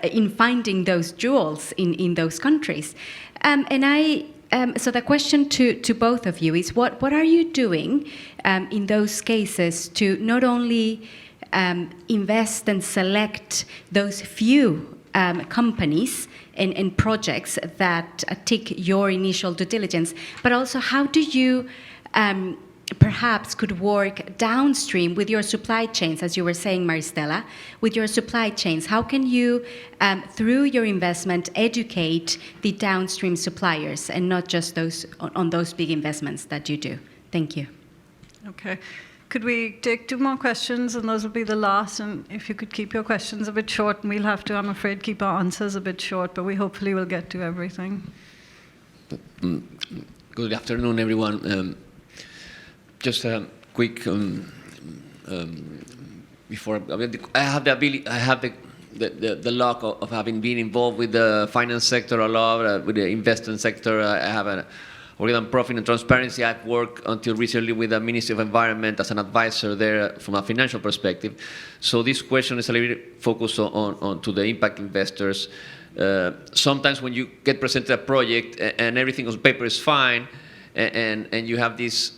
in finding those jewels in those countries. So the question to both of you is, what are you doing in those cases to not only invest and select those few companies and projects that tick your initial due diligence, but also how do you perhaps could work downstream with your supply chains, as you were saying, Maristella, with your supply chains? How can you, through your investment, educate the downstream suppliers and not just those on those big investments that you do? Thank you. Okay. Could we take 2 more questions, and those will be the last? And if you could keep your questions a bit short, and we'll have to, I'm afraid, keep our answers a bit short, but we hopefully will get to everything. Good afternoon, everyone. Just a quick before I have the ability, I have the luck of having been involved with the finance sector a lot, with the investment sector. I have a working on profit and transparency. I've worked until recently with the Ministry of Environment as an advisor there from a financial perspective. So this question is a little bit focused on to the impact investors. Sometimes when you get presented a project and everything on paper is fine, and you have this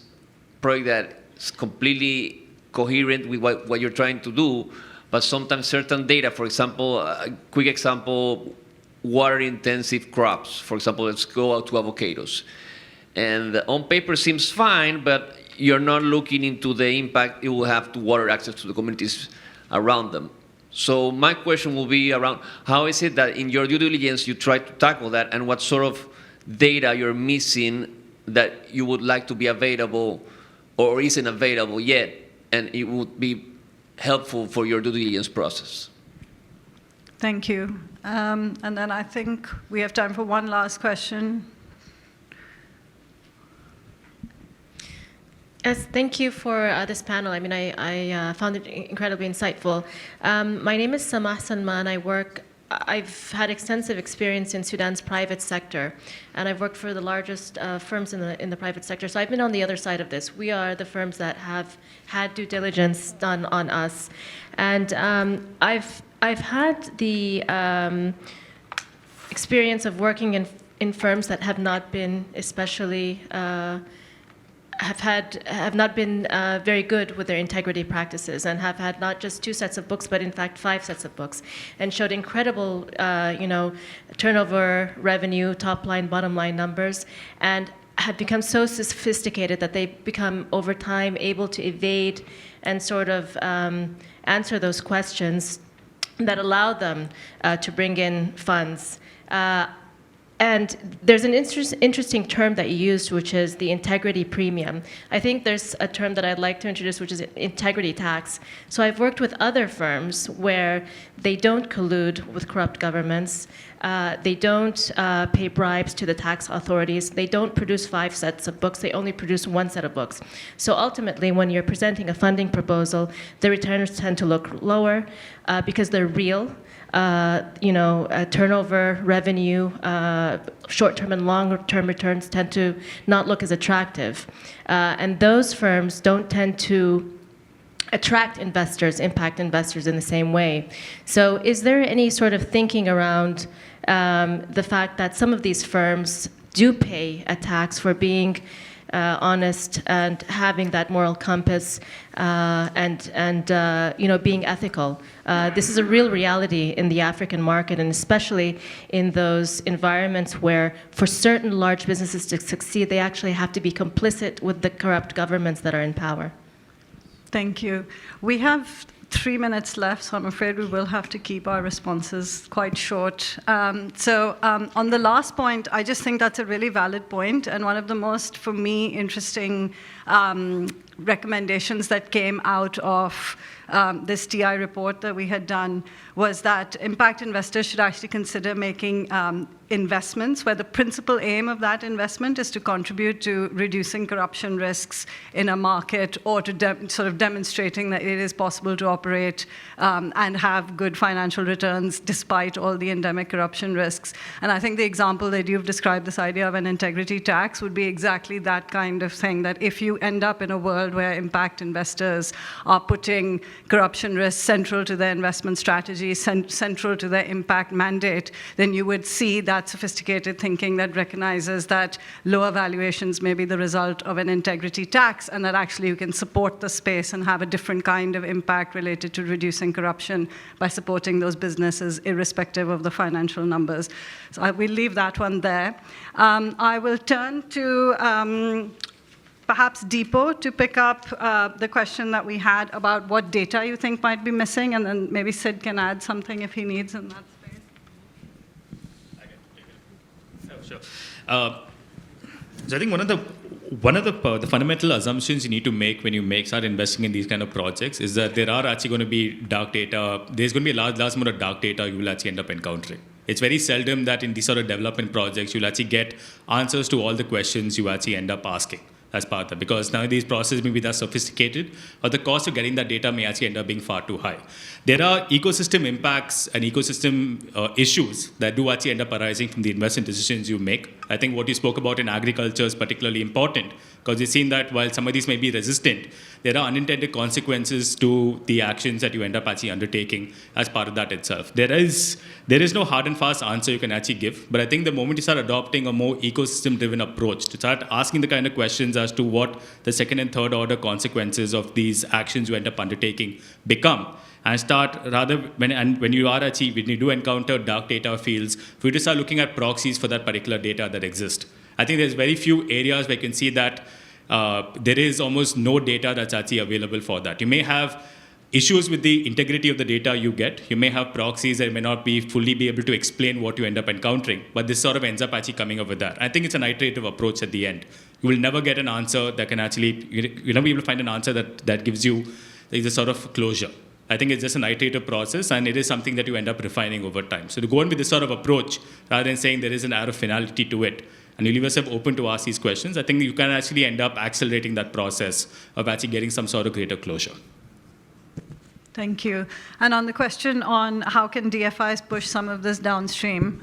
project that is completely coherent with what you're trying to do, but sometimes certain data, for example, a quick example, water-intensive crops. For example, let's go out to avocados. And on paper seems fine, but you're not looking into the impact it will have to water access to the communities around them. So my question will be around how is it that in your due diligence you try to tackle that, and what sort of data you're missing that you would like to be available or isn't available yet, and it would be helpful for your due diligence process. Thank you. And then I think we have time for one last question. Yes, thank you for this panel. I mean, I found it incredibly insightful. My name is Samah Sanman. I've had extensive experience in Sudan's private sector, and I've worked for the largest firms in the private sector. So I've been on the other side of this. We are the firms that have had due diligence done on us, and I've had the experience of working in firms that have not been especially have not been very good with their integrity practices, and have had not just 2 sets of books, but in fact 5 sets of books, and showed incredible, turnover, revenue, top line, bottom line numbers, and have become so sophisticated that they become over time able to evade and sort of answer those questions that allow them to bring in funds. And there's an interesting term that you used, which is the integrity premium. I think there's a term that I'd like to introduce, which is integrity tax. So I've worked with other firms where they don't collude with corrupt governments. They don't pay bribes to the tax authorities. They don't produce 5 sets of books. They only produce 1 set of books. So ultimately, when you're presenting a funding proposal, the returns tend to look lower because they're real. Turnover, revenue, short-term and long-term returns tend to not look as attractive. And those firms don't tend to attract investors, impact investors in the same way. So is there any sort of thinking around the fact that some of these firms do pay a tax for being honest and having that moral compass and being ethical? This is a real reality in the African market, and especially in those environments where for certain large businesses to succeed, they actually have to be complicit with the corrupt governments that are in power. Thank you. We have 3 minutes left, so I'm afraid we will have to keep our responses quite short. On the last point, I just think that's a really valid point, and one of the most, for me, interesting recommendations that came out of this TI report that we had done was that impact investors should actually consider making investments where the principal aim of that investment is to contribute to reducing corruption risks in a market, or to sort of demonstrating that it is possible to operate and have good financial returns despite all the endemic corruption risks. And I think the example that you've described, this idea of an integrity tax, would be exactly that kind of thing, that if you end up in a world where impact investors are putting corruption risks central to their investment strategy, central to their impact mandate, then you would see that sophisticated thinking that recognizes that lower valuations may be the result of an integrity tax, and that actually you can support the space and have a different kind of impact related to reducing corruption by supporting those businesses irrespective of the financial numbers. So I will leave that one there. I will turn to perhaps Deepo to pick up the question that we had about what data you think might be missing, and then maybe Sid can add something if he needs in that space. Sure. So I think one of the fundamental assumptions you need to make when you start investing in these kind of projects is that there are actually going to be dark data. There's going to be a large amount of dark data you will actually end up encountering. It's very seldom that in these sort of development projects you'll actually get answers to all the questions you actually end up asking as part of that, because now these processes may be that sophisticated, or the cost of getting that data may actually end up being far too high. There are ecosystem impacts and ecosystem issues that do actually end up arising from the investment decisions you make. I think what you spoke about in agriculture is particularly important, because we've seen that while some of these may be resistant, there are unintended consequences to the actions that you end up actually undertaking as part of that itself. There is no hard and fast answer you can actually give, but I think the moment you start adopting a more ecosystem-driven approach, to start asking the kind of questions as to what the second and third order consequences of these actions you end up undertaking become, and start rather when you do encounter dark data fields, for you to start looking at proxies for that particular data that exist. I think there's very few areas where you can see that there is almost no data that's actually available for that. You may have issues with the integrity of the data you get. You may have proxies that may not be fully be able to explain what you end up encountering, but this sort of ends up actually coming up with that. I think it's an iterative approach at the end. You will never get an answer that can actually, you'll never be able to find an answer that gives you the sort of closure. I think it's just an iterative process, and it is something that you end up refining over time. So to go in with this sort of approach, rather than saying there is an air of finality to it, and you leave yourself open to ask these questions, I think you can actually end up accelerating that process of actually getting some sort of greater closure. Thank you. And on the question on how can DFIs push some of this downstream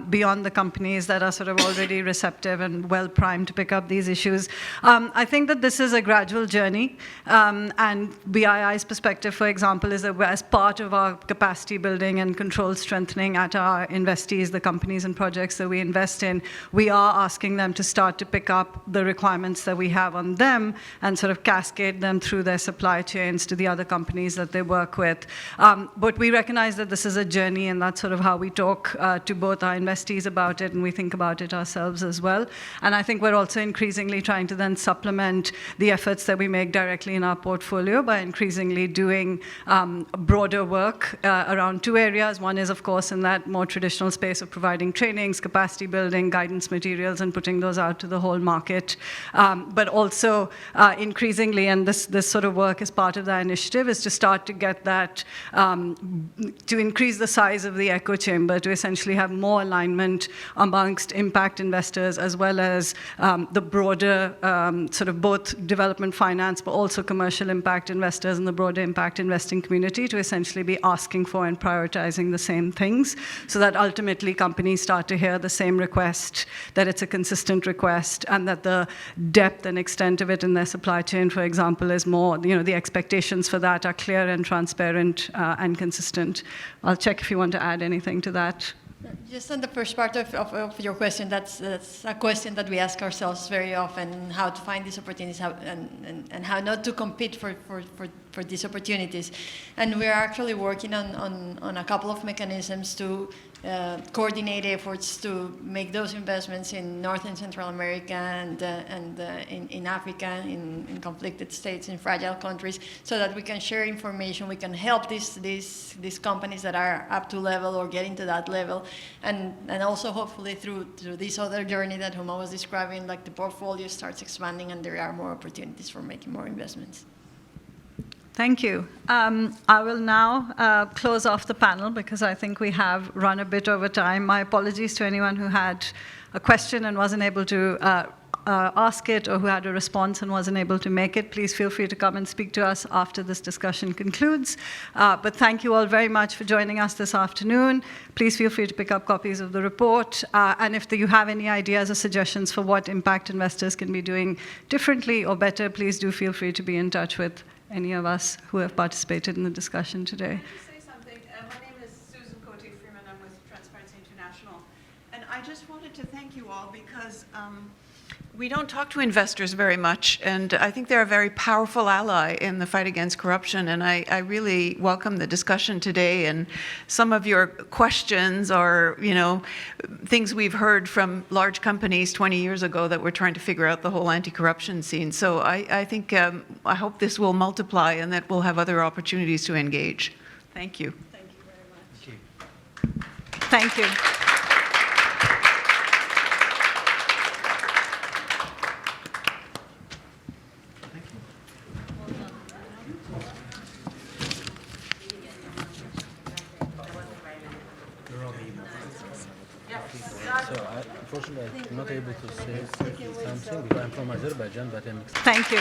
beyond the companies that are sort of already receptive and well-primed to pick up these issues, I think that this is a gradual journey. And BII's perspective, for example, is that as part of our capacity building and control strengthening at our investees, the companies and projects that we invest in, we are asking them to start to pick up the requirements that we have on them and sort of cascade them through their supply chains to the other companies that they work with. But we recognize that this is a journey, and that's sort of how we talk to both our investees about it, and we think about it ourselves as well. And I think we're also increasingly trying to then supplement the efforts that we make directly in our portfolio by increasingly doing broader work around two areas. One is, of course, in that more traditional space of providing trainings, capacity building, guidance materials, and putting those out to the whole market. But also increasingly, and this sort of work is part of that initiative, is to start to get that, to increase the size of the echo chamber, to essentially have more alignment amongst impact investors as well as the broader sort of both development finance but also commercial impact investors and the broader impact investing community to essentially be asking for and prioritizing the same things, so that ultimately companies start to hear the same request, that it's a consistent request, and that the depth and extent of it in their supply chain, for example, is more, the expectations for that are clear and transparent and consistent. I'll check if you want to add anything to that. Just on the first part of your question, that's a question that we ask ourselves very often, how to find these opportunities and how not to compete for these opportunities. And we're actually working on a couple of mechanisms to coordinate efforts to make those investments in North and Central America and in Africa, in conflicted states, in fragile countries, so that we can share information, we can help these companies that are up to level or getting to that level, and also hopefully through this other journey that Huma was describing, like the portfolio starts expanding and there are more opportunities for making more investments. Thank you. I will now close off the panel because I think we have run a bit over time. My apologies to anyone who had a question and wasn't able to ask it, or who had a response and wasn't able to make it. Please feel free to come and speak to us after this discussion concludes. But thank you all very much for joining us this afternoon. Please feel free to pick up copies of the report. And if you have any ideas or suggestions for what impact investors can be doing differently or better, please do feel free to be in touch with any of us who have participated in the discussion today. Can I just say something? My name is Susan Cote-Freeman. I'm with Transparency International. And I just wanted to thank you all because We don't talk to investors very much, and I think they're a very powerful ally in the fight against corruption, and I really welcome the discussion today, and some of your questions are, things we've heard from large companies 20 years ago that we're trying to figure out the whole anti-corruption scene. So I think, I hope this will multiply and that we'll have other opportunities to engage. Thank you. Thank you very much. Thank you. Unfortunately, I'm not able to say something because I'm from Azerbaijan, but I'm... Thank you.